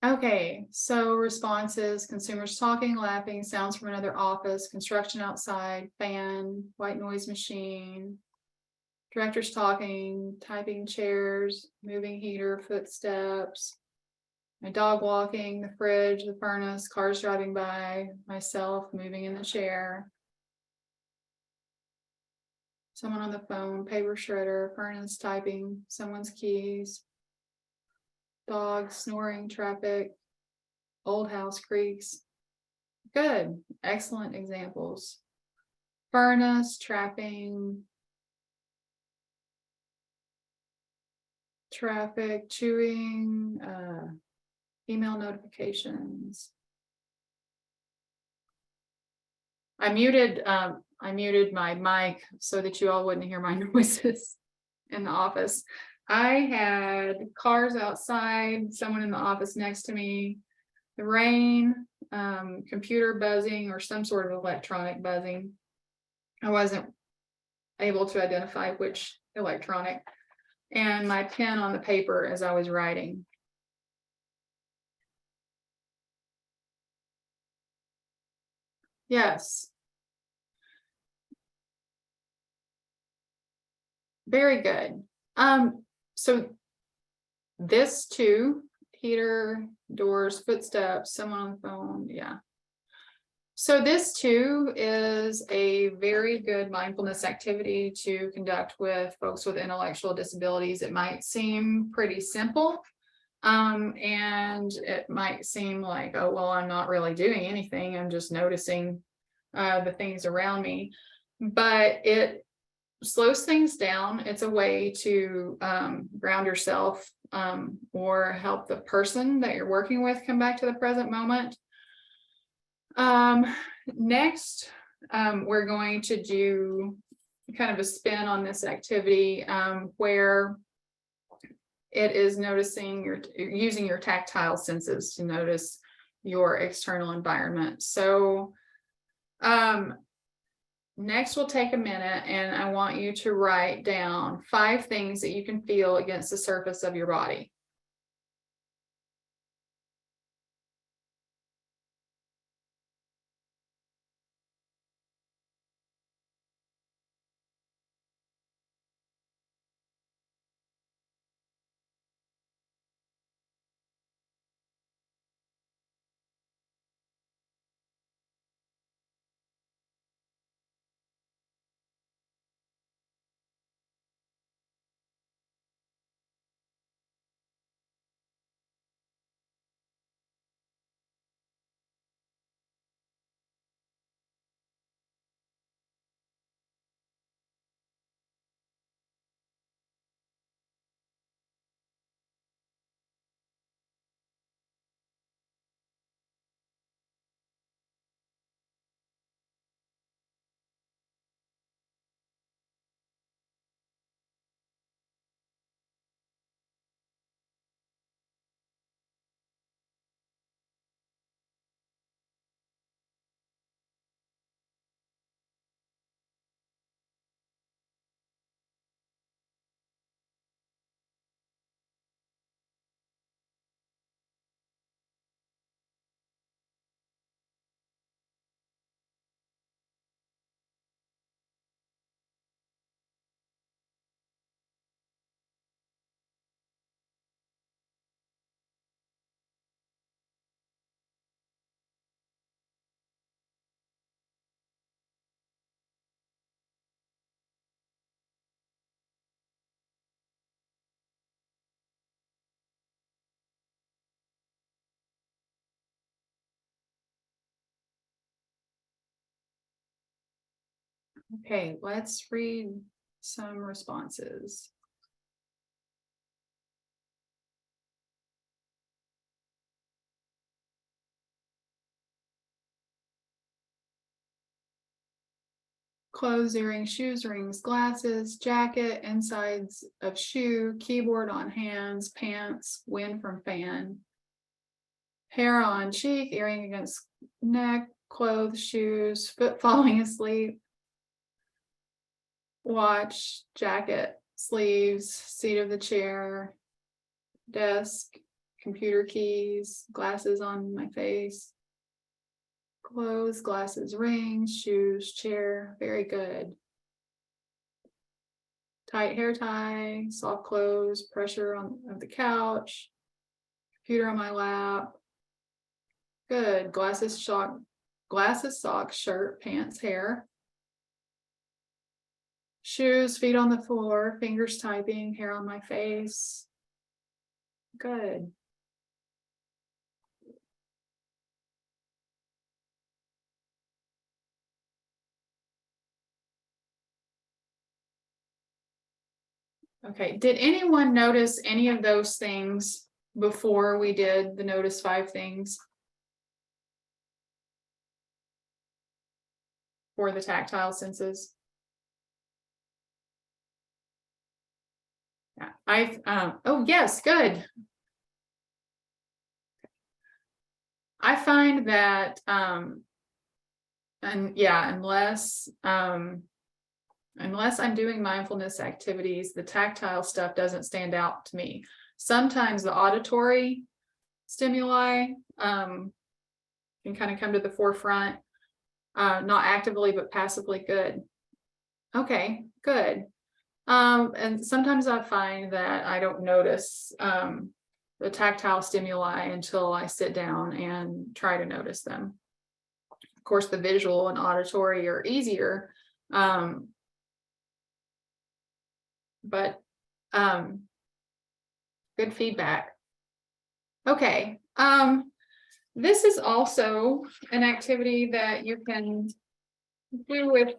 [SPEAKER 2] Okay, so responses: consumers talking, laughing, sounds from another office, construction outside, fan, white noise machine, directors talking, typing chairs, moving heater, footsteps, my dog walking, the fridge, the furnace, cars driving by, myself moving in the chair, someone on the phone, paper shredder, furnace typing, someone's keys, dog snoring, traffic, old house creaks. Good, excellent examples. Furnace, trapping, traffic, chewing, email notifications. I muted my mic so that you all wouldn't hear my noises in the office. I had cars outside, someone in the office next to me, the rain, computer buzzing or some sort of electronic buzzing. I wasn't able to identify which electronic, and my pen on the paper as I was writing. Yes. Very good. So this too, heater, doors, footsteps, someone on the phone, yeah. So this too is a very good mindfulness activity to conduct with folks with intellectual disabilities. It might seem pretty simple, and it might seem like, oh, well, I'm not really doing anything. I'm just noticing the things around me, but it slows things down. It's a way to ground yourself or help the person that you're working with come back to the present moment. Next, we're going to do kind of a spin on this activity where it is noticing using your tactile senses to notice your external environment. So next we'll take a minute and I want you to write down 5 things that you can feel against the surface of your body. Okay, let's read some responses. Clothes, earrings, shoes, rings, glasses, jacket, insides of shoe, keyboard on hands, pants, wind from fan, hair on cheek, earring against neck, clothes, shoes, foot falling asleep, watch, jacket, sleeves, seat of the chair, desk, computer keys, glasses on my face, clothes, glasses, rings, shoes, chair. Very good. Tight hair tie, soft clothes, pressure on of the couch, computer on my lap. Good. Glasses, socks, shirt, pants, hair. Shoes, feet on the floor, fingers typing, hair on my face. Good. Okay, did anyone notice any of those things before we did the notice 5 things for the tactile senses? Oh, yes, good. I find that, unless I'm doing mindfulness activities, the tactile stuff doesn't stand out to me. Sometimes the auditory stimuli can kind of come to the forefront, not actively, but passively. Good. Okay, good. And sometimes I find that I don't notice the tactile stimuli until I sit down and try to notice them. Of course, the visual and auditory are easier, but good feedback. Okay. This is also an activity that you can do with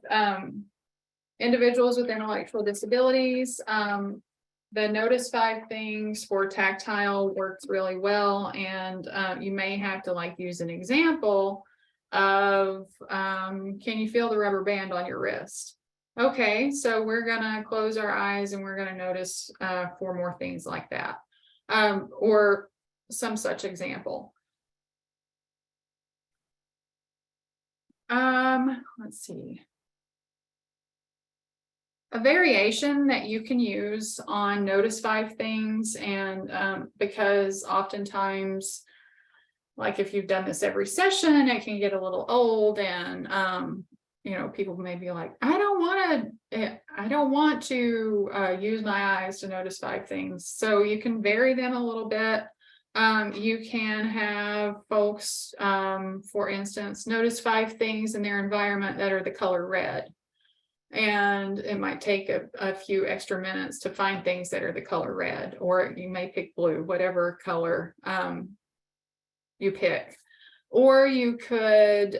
[SPEAKER 2] individuals with intellectual disabilities. The notice 5 things for tactile works really well, and you may have to use an example of can you feel the rubber band on your wrist? Okay, so we're gonna close our eyes and we're gonna notice 4 more things like that, or some such example. Let's see. A variation that you can use on notice 5 things, and because oftentimes, like if you've done this every session, it can get a little old, and people may be like, I don't want to use my eyes to notice 5 things. So you can vary them a little bit. You can have folks, for instance, notice 5 things in their environment that are the color red. And it might take a few extra minutes to find things that are the color red, or you may pick blue, whatever color you pick. Or you could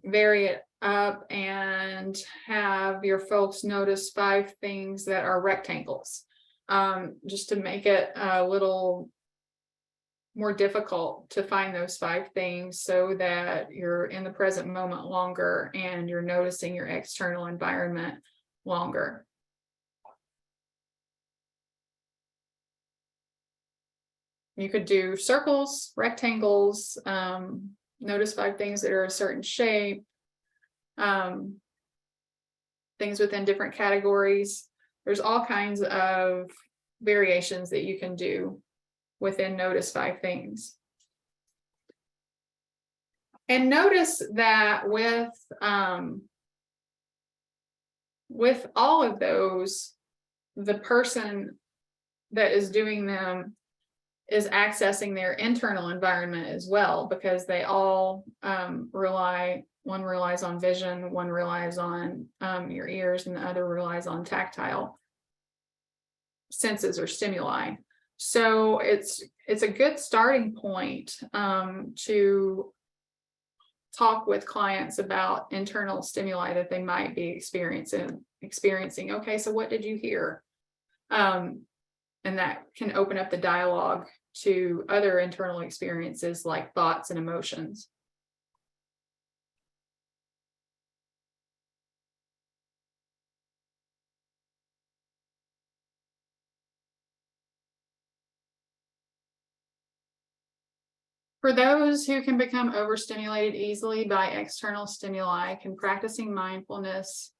[SPEAKER 2] vary it up and have your folks notice 5 things that are rectangles, just to make it a little more difficult to find those 5 things, so that you're in the present moment longer and you're noticing your external environment longer. You could do circles, rectangles, notice 5 things that are a certain shape, things within different categories. There's all kinds of variations that you can do within notice 5 things. And notice that with all of those, the person that is doing them is accessing their internal environment as well, because they all one relies on vision, one relies on your ears, and the other relies on tactile senses or stimuli. So it's a good starting point to talk with clients about internal stimuli that they might be experiencing. Okay, so what did you hear? And that can open up the dialogue to other internal experiences like thoughts and emotions. For those who can become overstimulated easily by external stimuli, can practicing mindfulness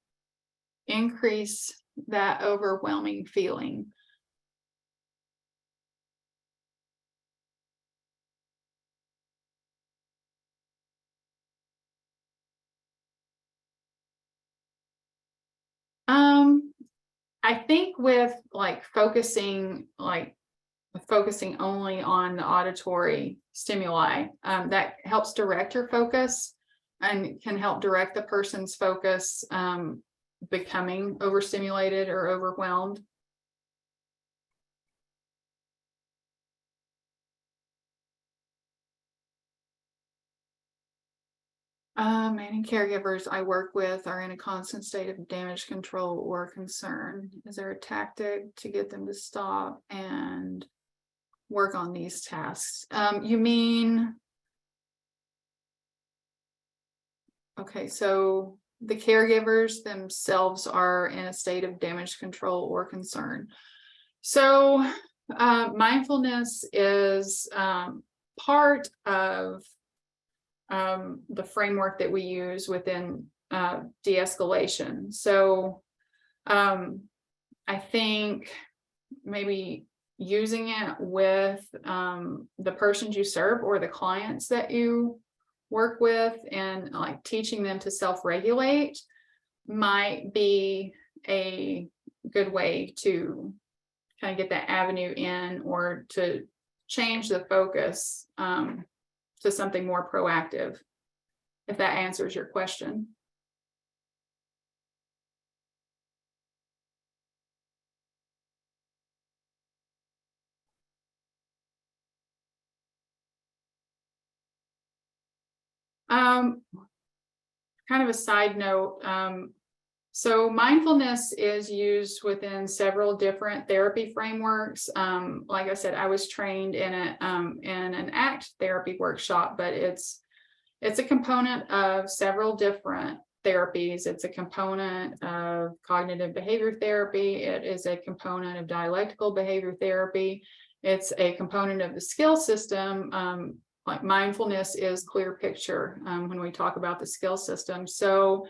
[SPEAKER 2] increase that overwhelming feeling? I think with focusing only on the auditory stimuli, that helps direct your focus and can help direct the person's focus becoming overstimulated or overwhelmed. Many caregivers I work with are in a constant state of damage control or concern. Is there a tactic to get them to stop and work on these tasks? You mean, okay, so the caregivers themselves are in a state of damage control or concern. So mindfulness is part of the framework that we use within de-escalation. So I think maybe using it with the persons you serve or the clients that you work with, and like teaching them to self-regulate might be a good way to kind of get that avenue in, or to change the focus to something more proactive, if that answers your question. Kind of a side note, so mindfulness is used within several different therapy frameworks. Like I said, I was trained in an ACT therapy workshop, but it's a component of several different therapies. It's a component of cognitive behavior therapy. It is a component of dialectical behavior therapy. It's a component of the skill system. Like mindfulness is clear picture when we talk about the skill system. So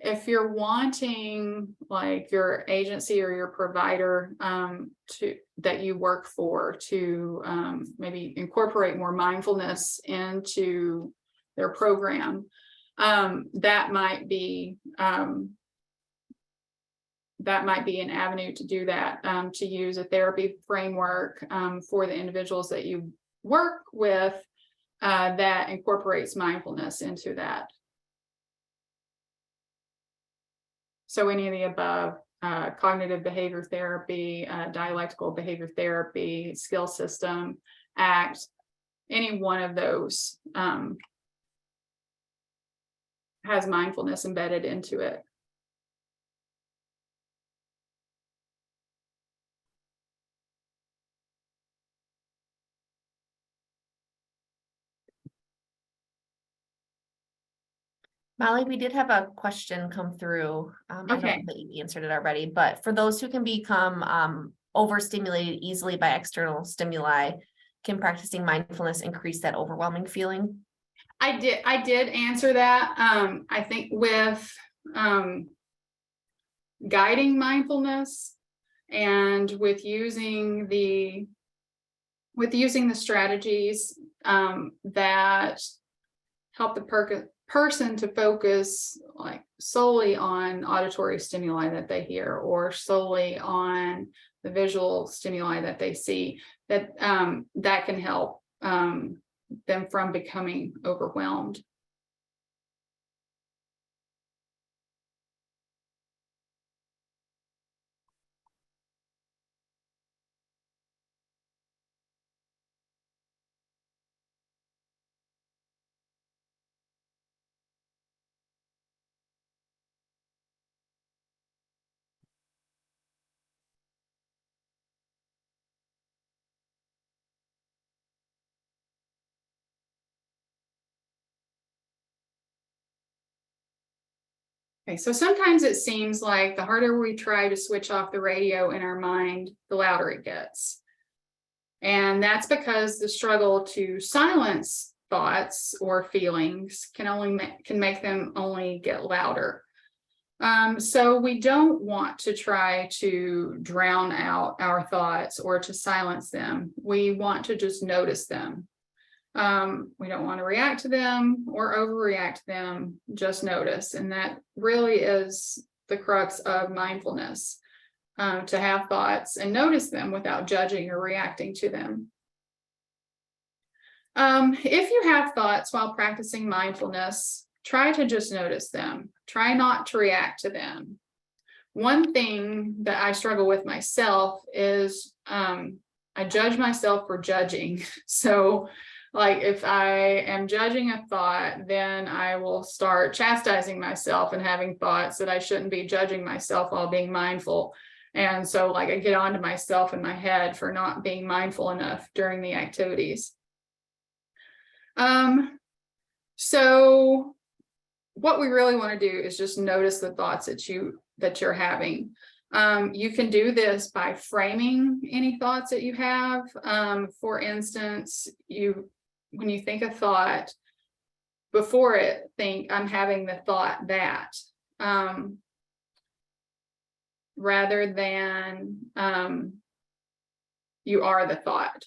[SPEAKER 2] if you're wanting, like, your agency or your provider that you work for to maybe incorporate more mindfulness into their program, that might be an avenue to do that, to use a therapy framework for the individuals that you work with that incorporates mindfulness into that. So any of the above, cognitive behavior therapy, dialectical behavior therapy, skill system, ACT, any one of those has mindfulness embedded into it.
[SPEAKER 1] Molly, we did have a question come through. I know
[SPEAKER 2] Okay.
[SPEAKER 1] that you answered it already, but for those who can become overstimulated easily by external stimuli, can practicing mindfulness increase that overwhelming feeling?
[SPEAKER 2] I did answer that. I think with guiding mindfulness and with using the strategies that help the person to focus, like, solely on auditory stimuli that they hear, or solely on the visual stimuli that they see, that that can help them from becoming overwhelmed. Okay, so sometimes it seems like the harder we try to switch off the radio in our mind, the louder it gets. And that's because the struggle to silence thoughts or feelings can make them only get louder. So we don't want to try to drown out our thoughts or to silence them. We want to just notice them. We don't want to react to them or overreact to them, just notice. And that really is the crux of mindfulness, to have thoughts and notice them without judging or reacting to them. If you have thoughts while practicing mindfulness, try to just notice them. Try not to react to them. One thing that I struggle with myself is I judge myself for judging. So, like, if I am judging a thought, then I will start chastising myself and having thoughts that I shouldn't be judging myself while being mindful. And so, like, I get onto myself in my head for not being mindful enough during the activities. So what we really want to do is just notice the thoughts that you're having. You can do this by framing any thoughts that you have. For instance, when you think a thought, before it, think I'm having the thought that, rather than you are the thought.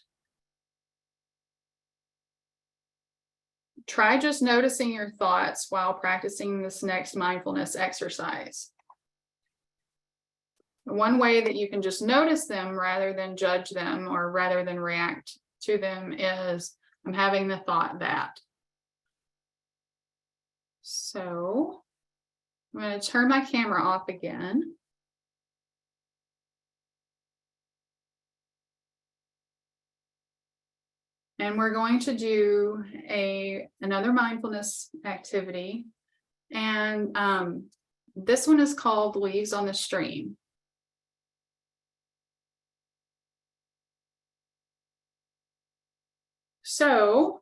[SPEAKER 2] Try just noticing your thoughts while practicing this next mindfulness exercise. One way that you can just notice them rather than judge them or rather than react to them is I'm having the thought that. So I'm going to turn my camera off again. And we're going to do another mindfulness activity. And this one is called Leaves on the Stream. So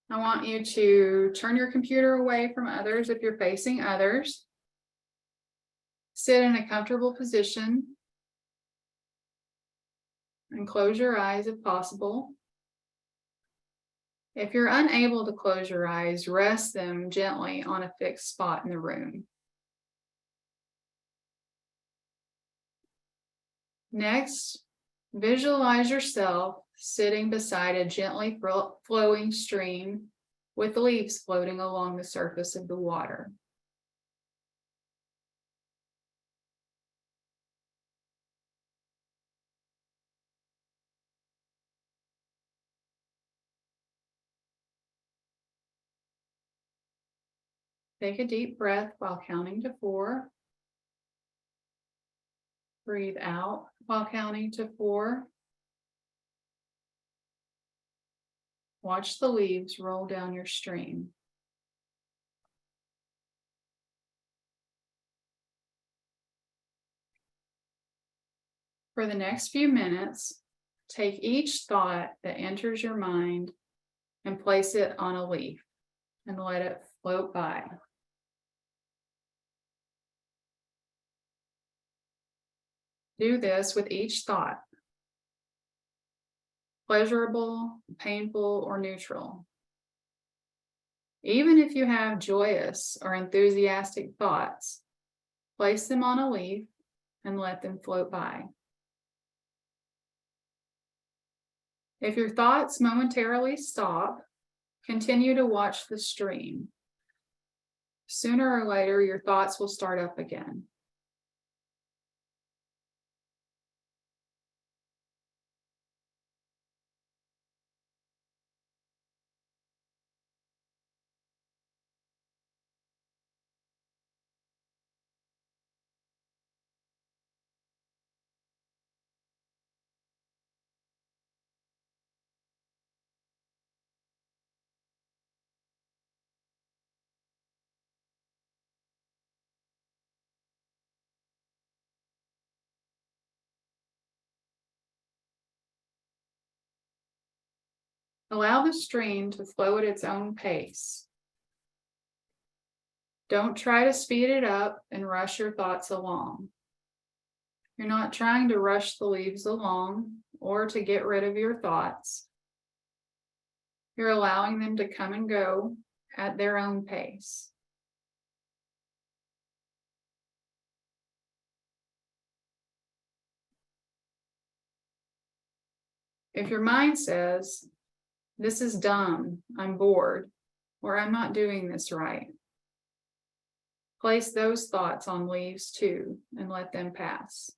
[SPEAKER 2] I want you to turn your computer away from others if you're facing others. Sit in a comfortable position and close your eyes if possible. If you're unable to close your eyes, rest them gently on a fixed spot in the room. Next, visualize yourself sitting beside a gently flowing stream with leaves floating along the surface of the water. Take a deep breath while counting to 4. Breathe out while counting to 4. Watch the leaves roll down your stream. For the next few minutes, take each thought that enters your mind and place it on a leaf and let it float by. Do this with each thought, pleasurable, painful, or neutral. Even if you have joyous or enthusiastic thoughts, place them on a leaf and let them float by. If your thoughts momentarily stop, continue to watch the stream. Sooner or later, your thoughts will start up again. Allow the stream to flow at its own pace. Don't try to speed it up and rush your thoughts along. You're not trying to rush the leaves along or to get rid of your thoughts. You're allowing them to come and go at their own pace. If your mind says, "This is dumb, I'm bored," or "I'm not doing this right," place those thoughts on leaves too and let them pass.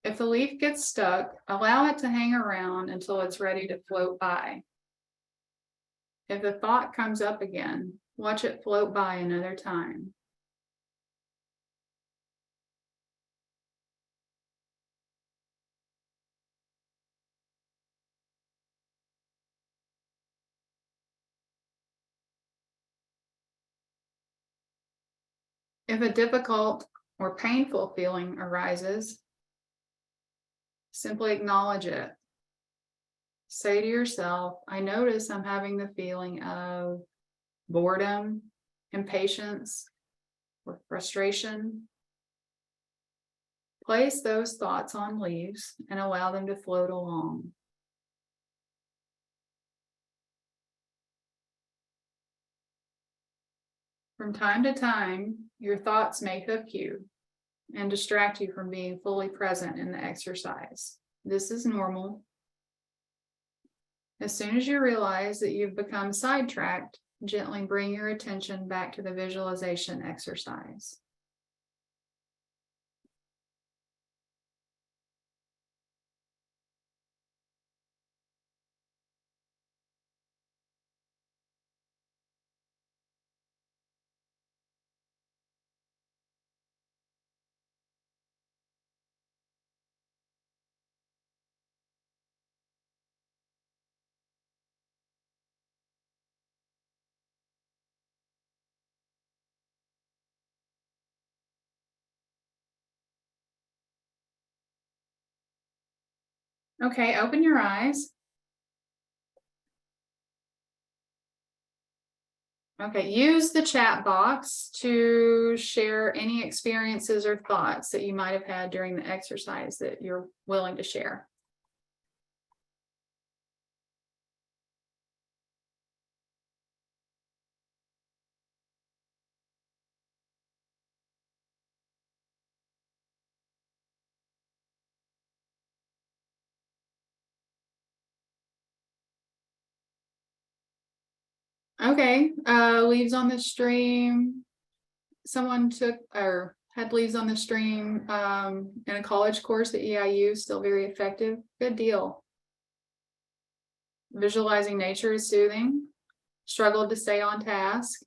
[SPEAKER 2] If the leaf gets stuck, allow it to hang around until it's ready to float by. If the thought comes up again, watch it float by another time. If a difficult or painful feeling arises, simply acknowledge it. Say to yourself, I notice I'm having the feeling of boredom, impatience, or frustration. Place those thoughts on leaves and allow them to float along. From time to time, your thoughts may hook you and distract you from being fully present in the exercise. This is normal. As soon as you realize that you've become sidetracked, gently bring your attention back to the visualization exercise. Okay, open your eyes. Okay, use the chat box to share any experiences or thoughts that you might have had during the exercise that you're willing to share. Okay, leaves on the stream. Someone took or had leaves on the stream in a college course at EIU, still very effective. Good deal. Visualizing nature is soothing. Struggled to stay on task.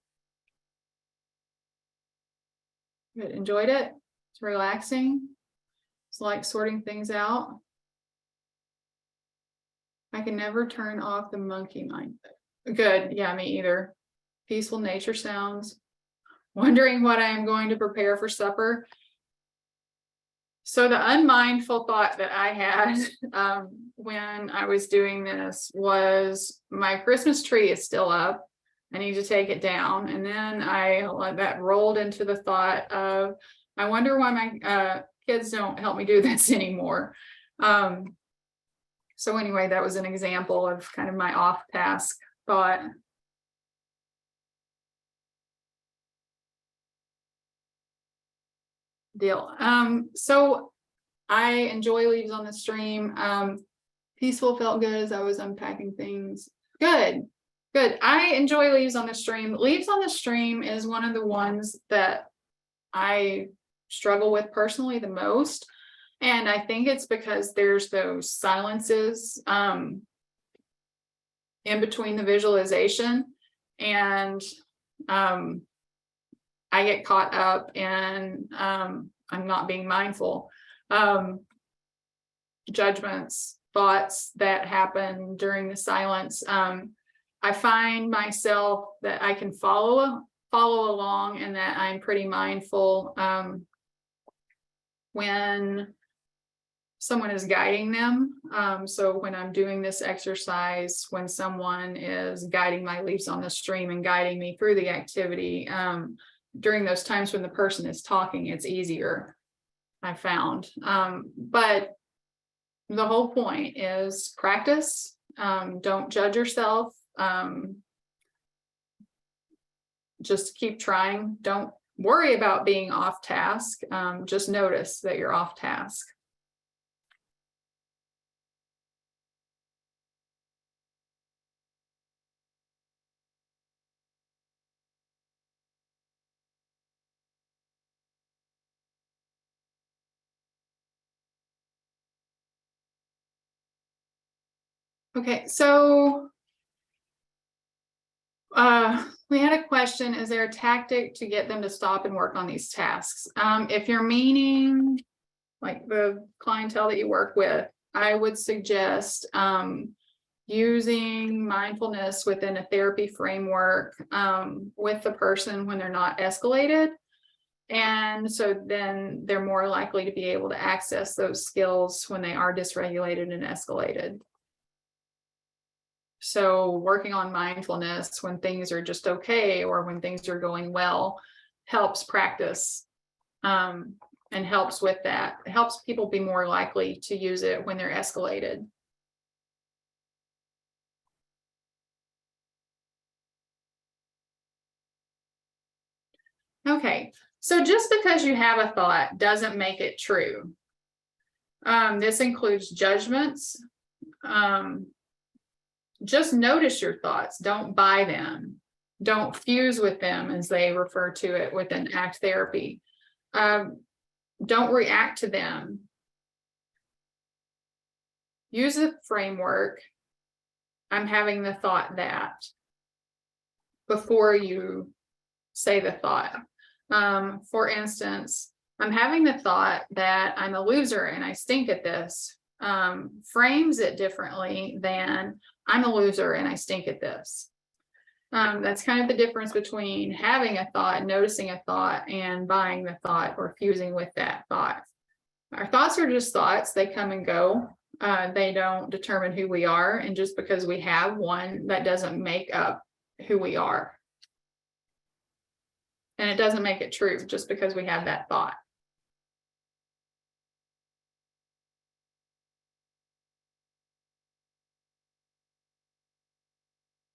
[SPEAKER 2] Good. Enjoyed it. It's relaxing. It's like sorting things out. I can never turn off the monkey mind. Good. Yeah, me either. Peaceful nature sounds. Wondering what I am going to prepare for supper. So the unmindful thought that I had when I was doing this was my Christmas tree is still up. I need to take it down. And then that rolled into the thought of, I wonder why my kids don't help me do this anymore. So anyway, that was an example of kind of my off-task thought. Deal. So I enjoy leaves on the stream. Peaceful felt good as I was unpacking things. Good. I enjoy leaves on the stream. Leaves on the stream is one of the ones that I struggle with personally the most. And I think it's because there's those silences in between the visualization. And I get caught up in I'm not being mindful. Judgments, thoughts that happen during the silence. I find myself that I can follow along and that I'm pretty mindful when someone is guiding them. So when I'm doing this exercise, when someone is guiding my leaves on the stream and guiding me through the activity, during those times when the person is talking, it's easier, I found. But the whole point is practice. Don't judge yourself. Just keep trying. Don't worry about being off task. Just notice that you're off task. Okay, so we had a question, is there a tactic to get them to stop and work on these tasks? If you're meaning like the clientele that you work with, I would suggest using mindfulness within a therapy framework with the person when they're not escalated. When they're not escalated, I would suggest using mindfulness within a therapy framework with the person when they're not escalated. When they're not escalated, I would suggest using mindfulness within a therapy framework with the person when they're not escalated. And so then they're more likely to be able to access those skills when they are dysregulated and escalated. So working on mindfulness when things are just okay or when things are going well helps practice, and helps with that. It helps people be more likely to use it when they're escalated. Okay, so just because you have a thought doesn't make it true. This includes judgments. Just notice your thoughts, don't buy them. Don't fuse with them, as they refer to it within ACT therapy. Don't react to them. Use the framework, I'm having the thought that, before you say the thought. For instance, I'm having the thought that I'm a loser and I stink at this. Frames it differently than I'm a loser and I stink at this. That's kind of the difference between having a thought, noticing a thought, and buying the thought or fusing with that thought. Our thoughts are just thoughts, they come and go. They don't determine who we are. And just because we have one, that doesn't make up who we are. And it doesn't make it true just because we have that thought.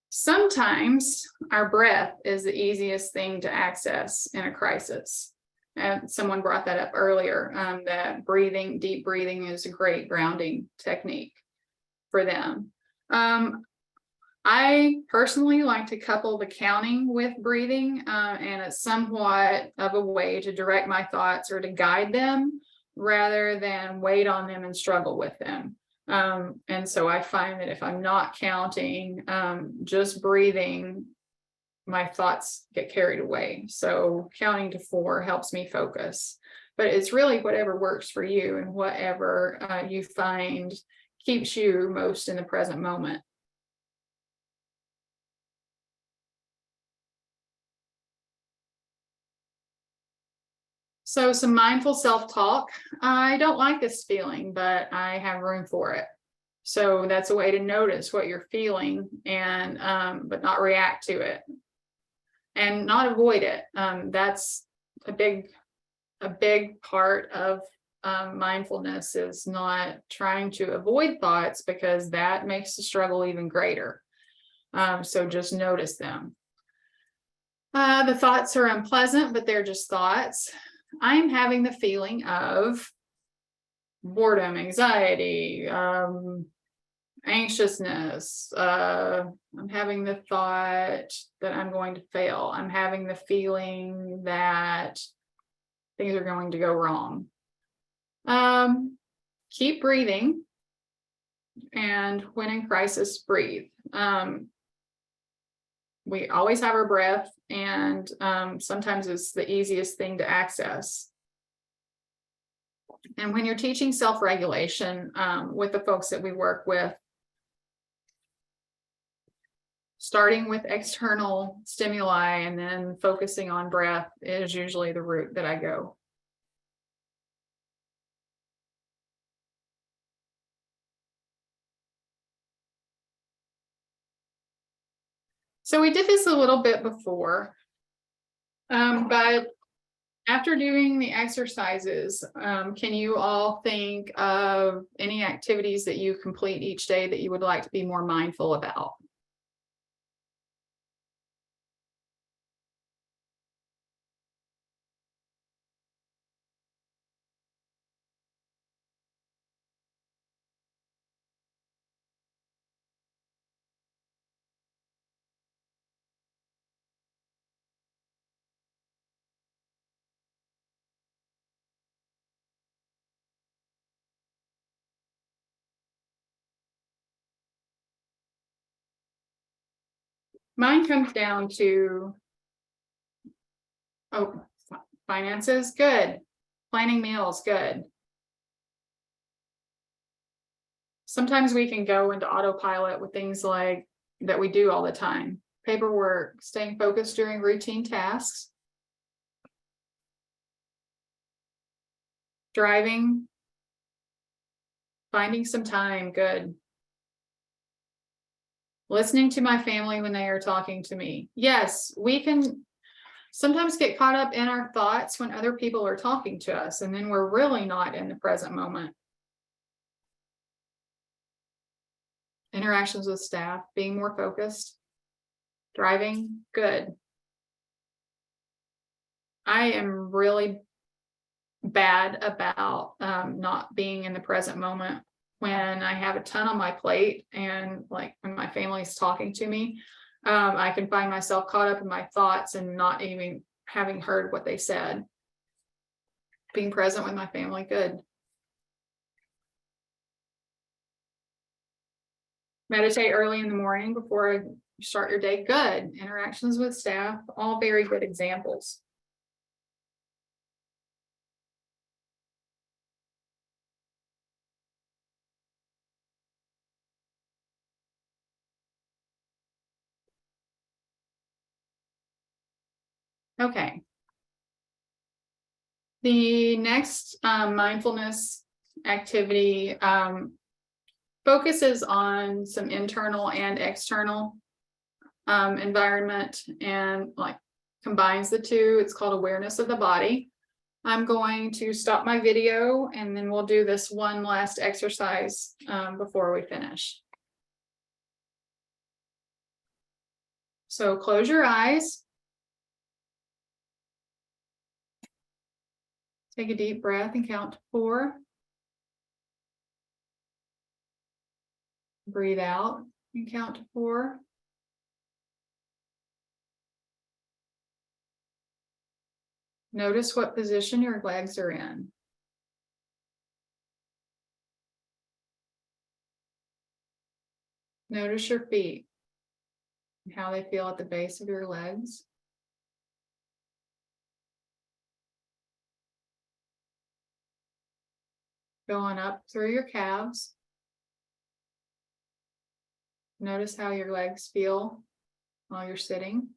[SPEAKER 2] Sometimes our breath is the easiest thing to access in a crisis. And someone brought that up earlier, that breathing, deep breathing is a great grounding technique for them. I personally like to couple the counting with breathing, and it's somewhat of a way to direct my thoughts or to guide them rather than wait on them and struggle with them. And so I find that if I'm not counting, just breathing, my thoughts get carried away. So counting to 4 helps me focus, but it's really whatever works for you and whatever you find keeps you most in the present moment. So some mindful self-talk. I don't like this feeling, but I have room for it. So that's a way to notice what you're feeling and but not react to it and not avoid it. That's a big part of mindfulness, is not trying to avoid thoughts, because that makes the struggle even greater. So just notice them. The thoughts are unpleasant, but they're just thoughts. I'm having the feeling of boredom, anxiety, anxiousness. I'm having the thought that I'm going to fail. I'm having the feeling that things are going to go wrong. Keep breathing. And when in crisis, breathe. We always have our breath, and sometimes it's the easiest thing to access. And when you're teaching self-regulation with the folks that we work with, starting with external stimuli and then focusing on breath is usually the route that I go. So we did this a little bit before, but after doing the exercises, can you all think of any activities that you complete each day that you would like to be more mindful about? Mine comes down to, finances, good. Planning meals, good. Sometimes we can go into autopilot with things like that we do all the time. Paperwork, staying focused during routine tasks. Driving. Finding some time, good. Listening to my family when they are talking to me. Yes, we can sometimes get caught up in our thoughts when other people are talking to us, and then we're really not in the present moment. Interactions with staff, being more focused. Driving, good. I am really bad about not being in the present moment when I have a ton on my plate, and like when my family's talking to me, I can find myself caught up in my thoughts and not even having heard what they said. Being present with my family, good. Meditate early in the morning before you start your day, good. Interactions with staff, all very good examples. Okay. The next mindfulness activity focuses on some internal and external environment, and like combines the two. It's called awareness of the body. I'm going to stop my video and then we'll do this one last exercise before we finish. So close your eyes. Take a deep breath and count to 4. Breathe out and count to 4. Notice what position your legs are in. Notice your feet and how they feel at the base of your legs. Going up through your calves. Notice how your legs feel while you're sitting.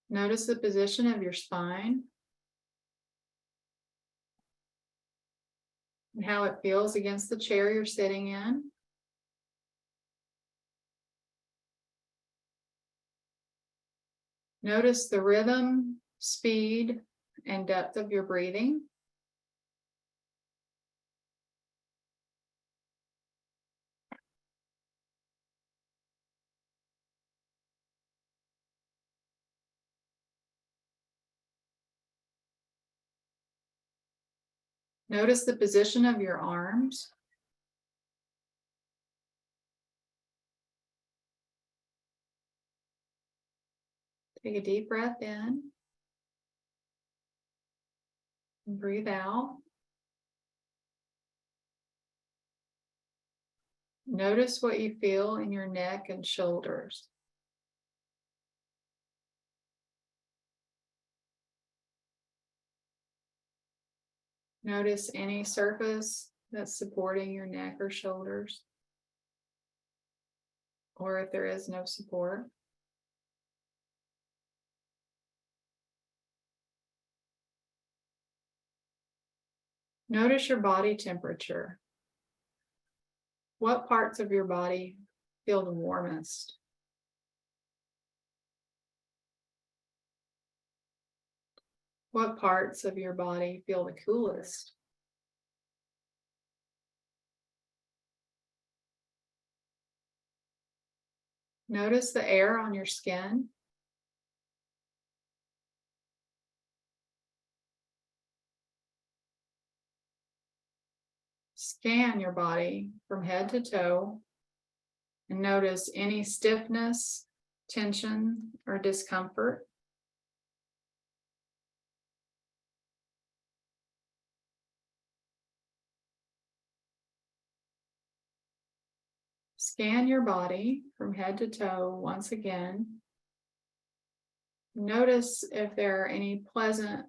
[SPEAKER 2] Notice the position of your spine and how it feels against the chair you're sitting in. Notice the rhythm, speed, and depth of your breathing. Notice the position of your arms. Take a deep breath in. And breathe out. Notice what you feel in your neck and shoulders. Notice any surface that's supporting your neck or shoulders, or if there is no support. Notice your body temperature. What parts of your body feel the warmest? What parts of your body feel the coolest? Notice the air on your skin. Scan your body from head to toe and notice any stiffness, tension, or discomfort. Scan your body from head to toe once again. Notice if there are any pleasant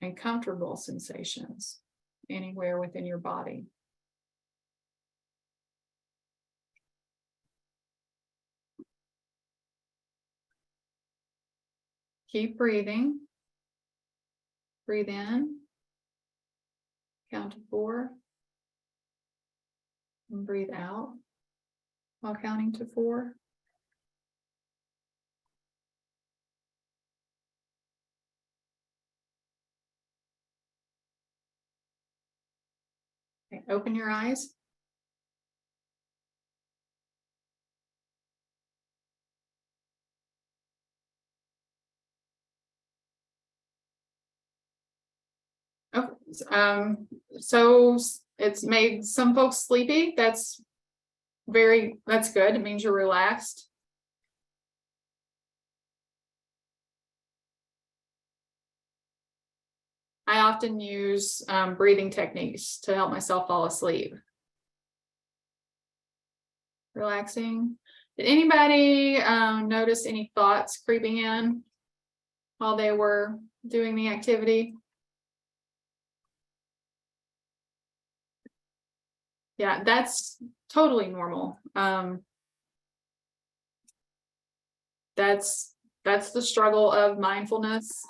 [SPEAKER 2] and comfortable sensations anywhere within your body. Keep breathing. Breathe in. Count to 4. And breathe out while counting to 4. Okay, open your eyes. Okay, so it's made some folks sleepy. That's good. It means you're relaxed. I often use breathing techniques to help myself fall asleep. Relaxing. Did anybody notice any thoughts creeping in while they were doing the activity? Yeah, that's totally normal. That's the struggle of mindfulness.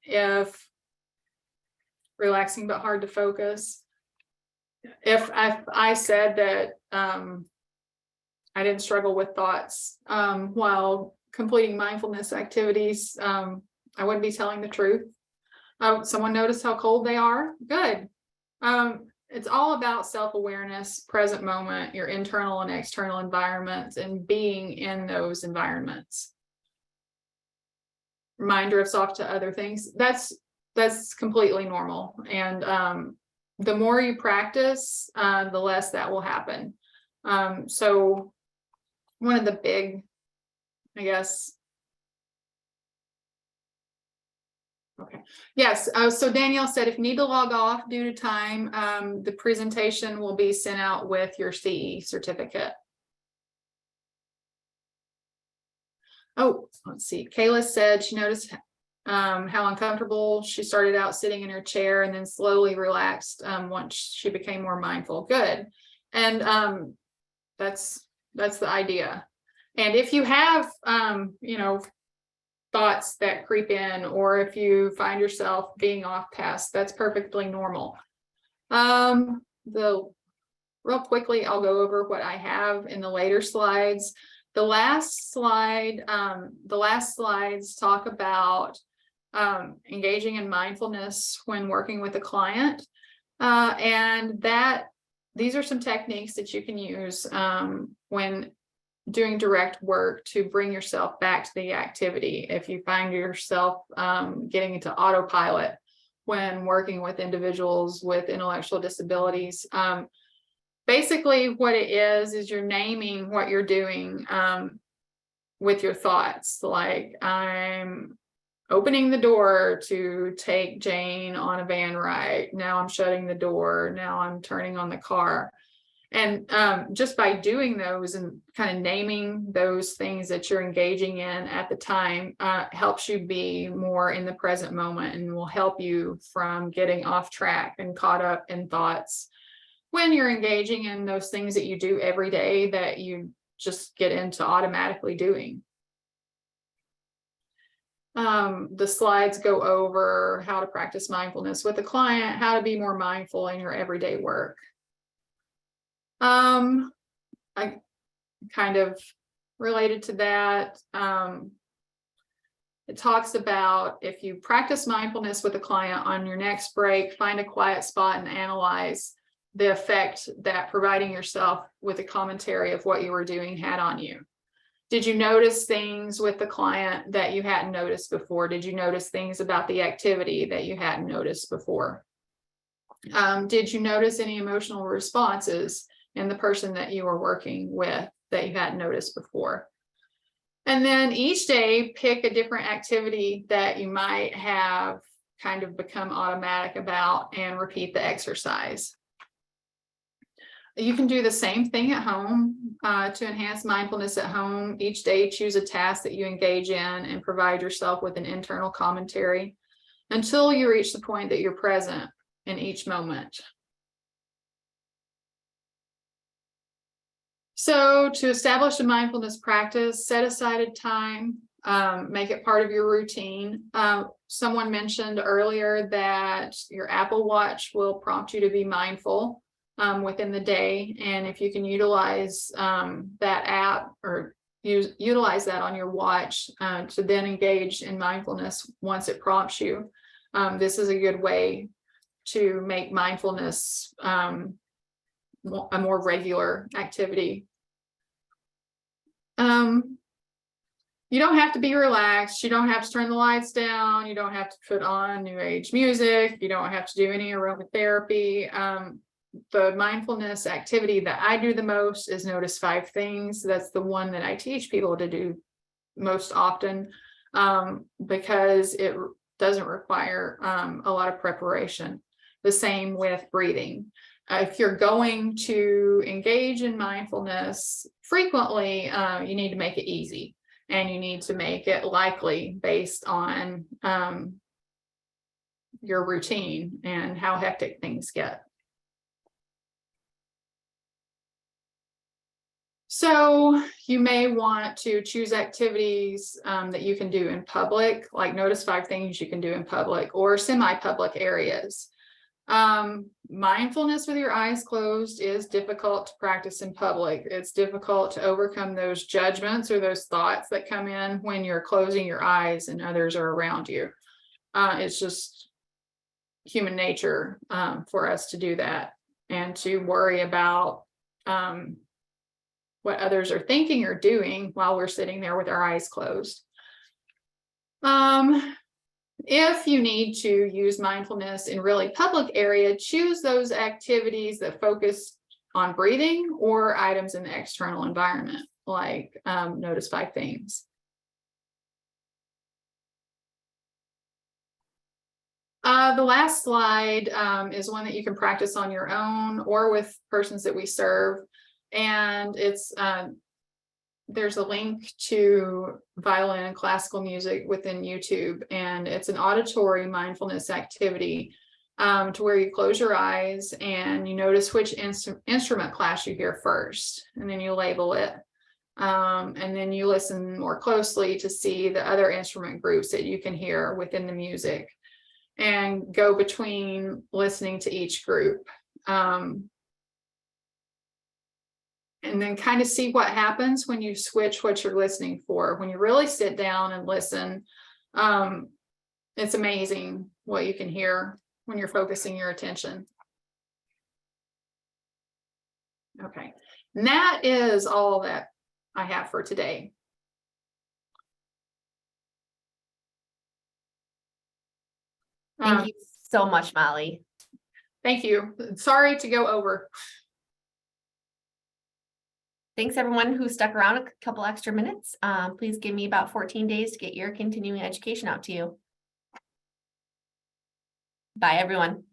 [SPEAKER 2] If relaxing but hard to focus. If I said that I didn't struggle with thoughts while completing mindfulness activities, I wouldn't be telling the truth. Someone notice how cold they are? Good. It's all about self-awareness, present moment, your internal and external environments, and being in those environments. Mind drifts off to other things. That's completely normal. And the more you practice, the less that will happen. So one of the big, I guess. Okay. Yes. So Danielle said, if you need to log off due to time, the presentation will be sent out with your CE certificate. Oh, let's see. Kayla said she noticed how uncomfortable she started out sitting in her chair and then slowly relaxed once she became more mindful. Good. And that's the idea. And if you have, thoughts that creep in, or if you find yourself being off task, that's perfectly normal. Real quickly, I'll go over what I have in the later slides. The last slides talk about engaging in mindfulness when working with a client, and these are some techniques that you can use when doing direct work to bring yourself back to the activity. If you find yourself getting into autopilot when working with individuals with intellectual disabilities, basically what it is you're naming what you're doing with your thoughts. Like, I'm opening the door to take Jane on a van ride. Now I'm shutting the door. Now I'm turning on the car. And just by doing those and kind of naming those things that you're engaging in at the time helps you be more in the present moment and will help you from getting off track and caught up in thoughts when you're engaging in those things that you do every day that you just get into automatically doing. The slides go over how to practice mindfulness with a client, how to be more mindful in your everyday work. I kind of related to that. It talks about if you practice mindfulness with a client on your next break, find a quiet spot and analyze the effect that providing yourself with a commentary of what you were doing had on you. Did you notice things with the client that you hadn't noticed before? Did you notice things about the activity that you hadn't noticed before? Did you notice any emotional responses in the person that you were working with that you hadn't noticed before? And then each day, pick a different activity that you might have kind of become automatic about and repeat the exercise. You can do the same thing at home to enhance mindfulness at home. Each day, choose a task that you engage in and provide yourself with an internal commentary until you reach the point that you're present in each moment. So to establish a mindfulness practice, set aside a time Make it part of your routine. Someone mentioned earlier that your Apple Watch will prompt you to be mindful within the day. And if you can utilize that app or utilize that on your watch to then engage in mindfulness once it prompts you, this is a good way to make mindfulness a more regular activity. You don't have to be relaxed. You don't have to turn the lights down. You don't have to put on new age music. You don't have to do any aromatherapy. The mindfulness activity that I do the most is notice 5 things. That's the one that I teach people to do most often because it doesn't require a lot of preparation. The same with breathing. If you're going to engage in mindfulness frequently, you need to make it easy. And you need to make it likely based on your routine and how hectic things get. So you may want to choose activities that you can do in public, like notice 5 things you can do in public or semi-public areas. Mindfulness with your eyes closed is difficult to practice in public. It's difficult to overcome those judgments or those thoughts that come in when you're closing your eyes and others are around you. It's just human nature for us to do that and to worry about what others are thinking or doing while we're sitting there with our eyes closed. If you need to use mindfulness in really public area, choose those activities that focus on breathing or items in the external environment, like notice 5 things. The last slide is one that you can practice on your own or with persons that we serve. And it's there's a link to violin and classical music within YouTube, and it's an auditory mindfulness activity to where you close your eyes and you notice which instrument class you hear first, and then you label it. And then you listen more closely to see the other instrument groups that you can hear within the music and go between listening to each group. And then kind of see what happens when you switch what you're listening for. When you really sit down and listen, it's amazing what you can hear when you're focusing your attention. Okay, and that is all that I have for today.
[SPEAKER 1] Thank you so much, Mollie.
[SPEAKER 2] Thank you. Sorry to go over.
[SPEAKER 1] Thanks everyone who stuck around a couple extra minutes. Please give me about 14 days to get your continuing education out to you. Bye everyone.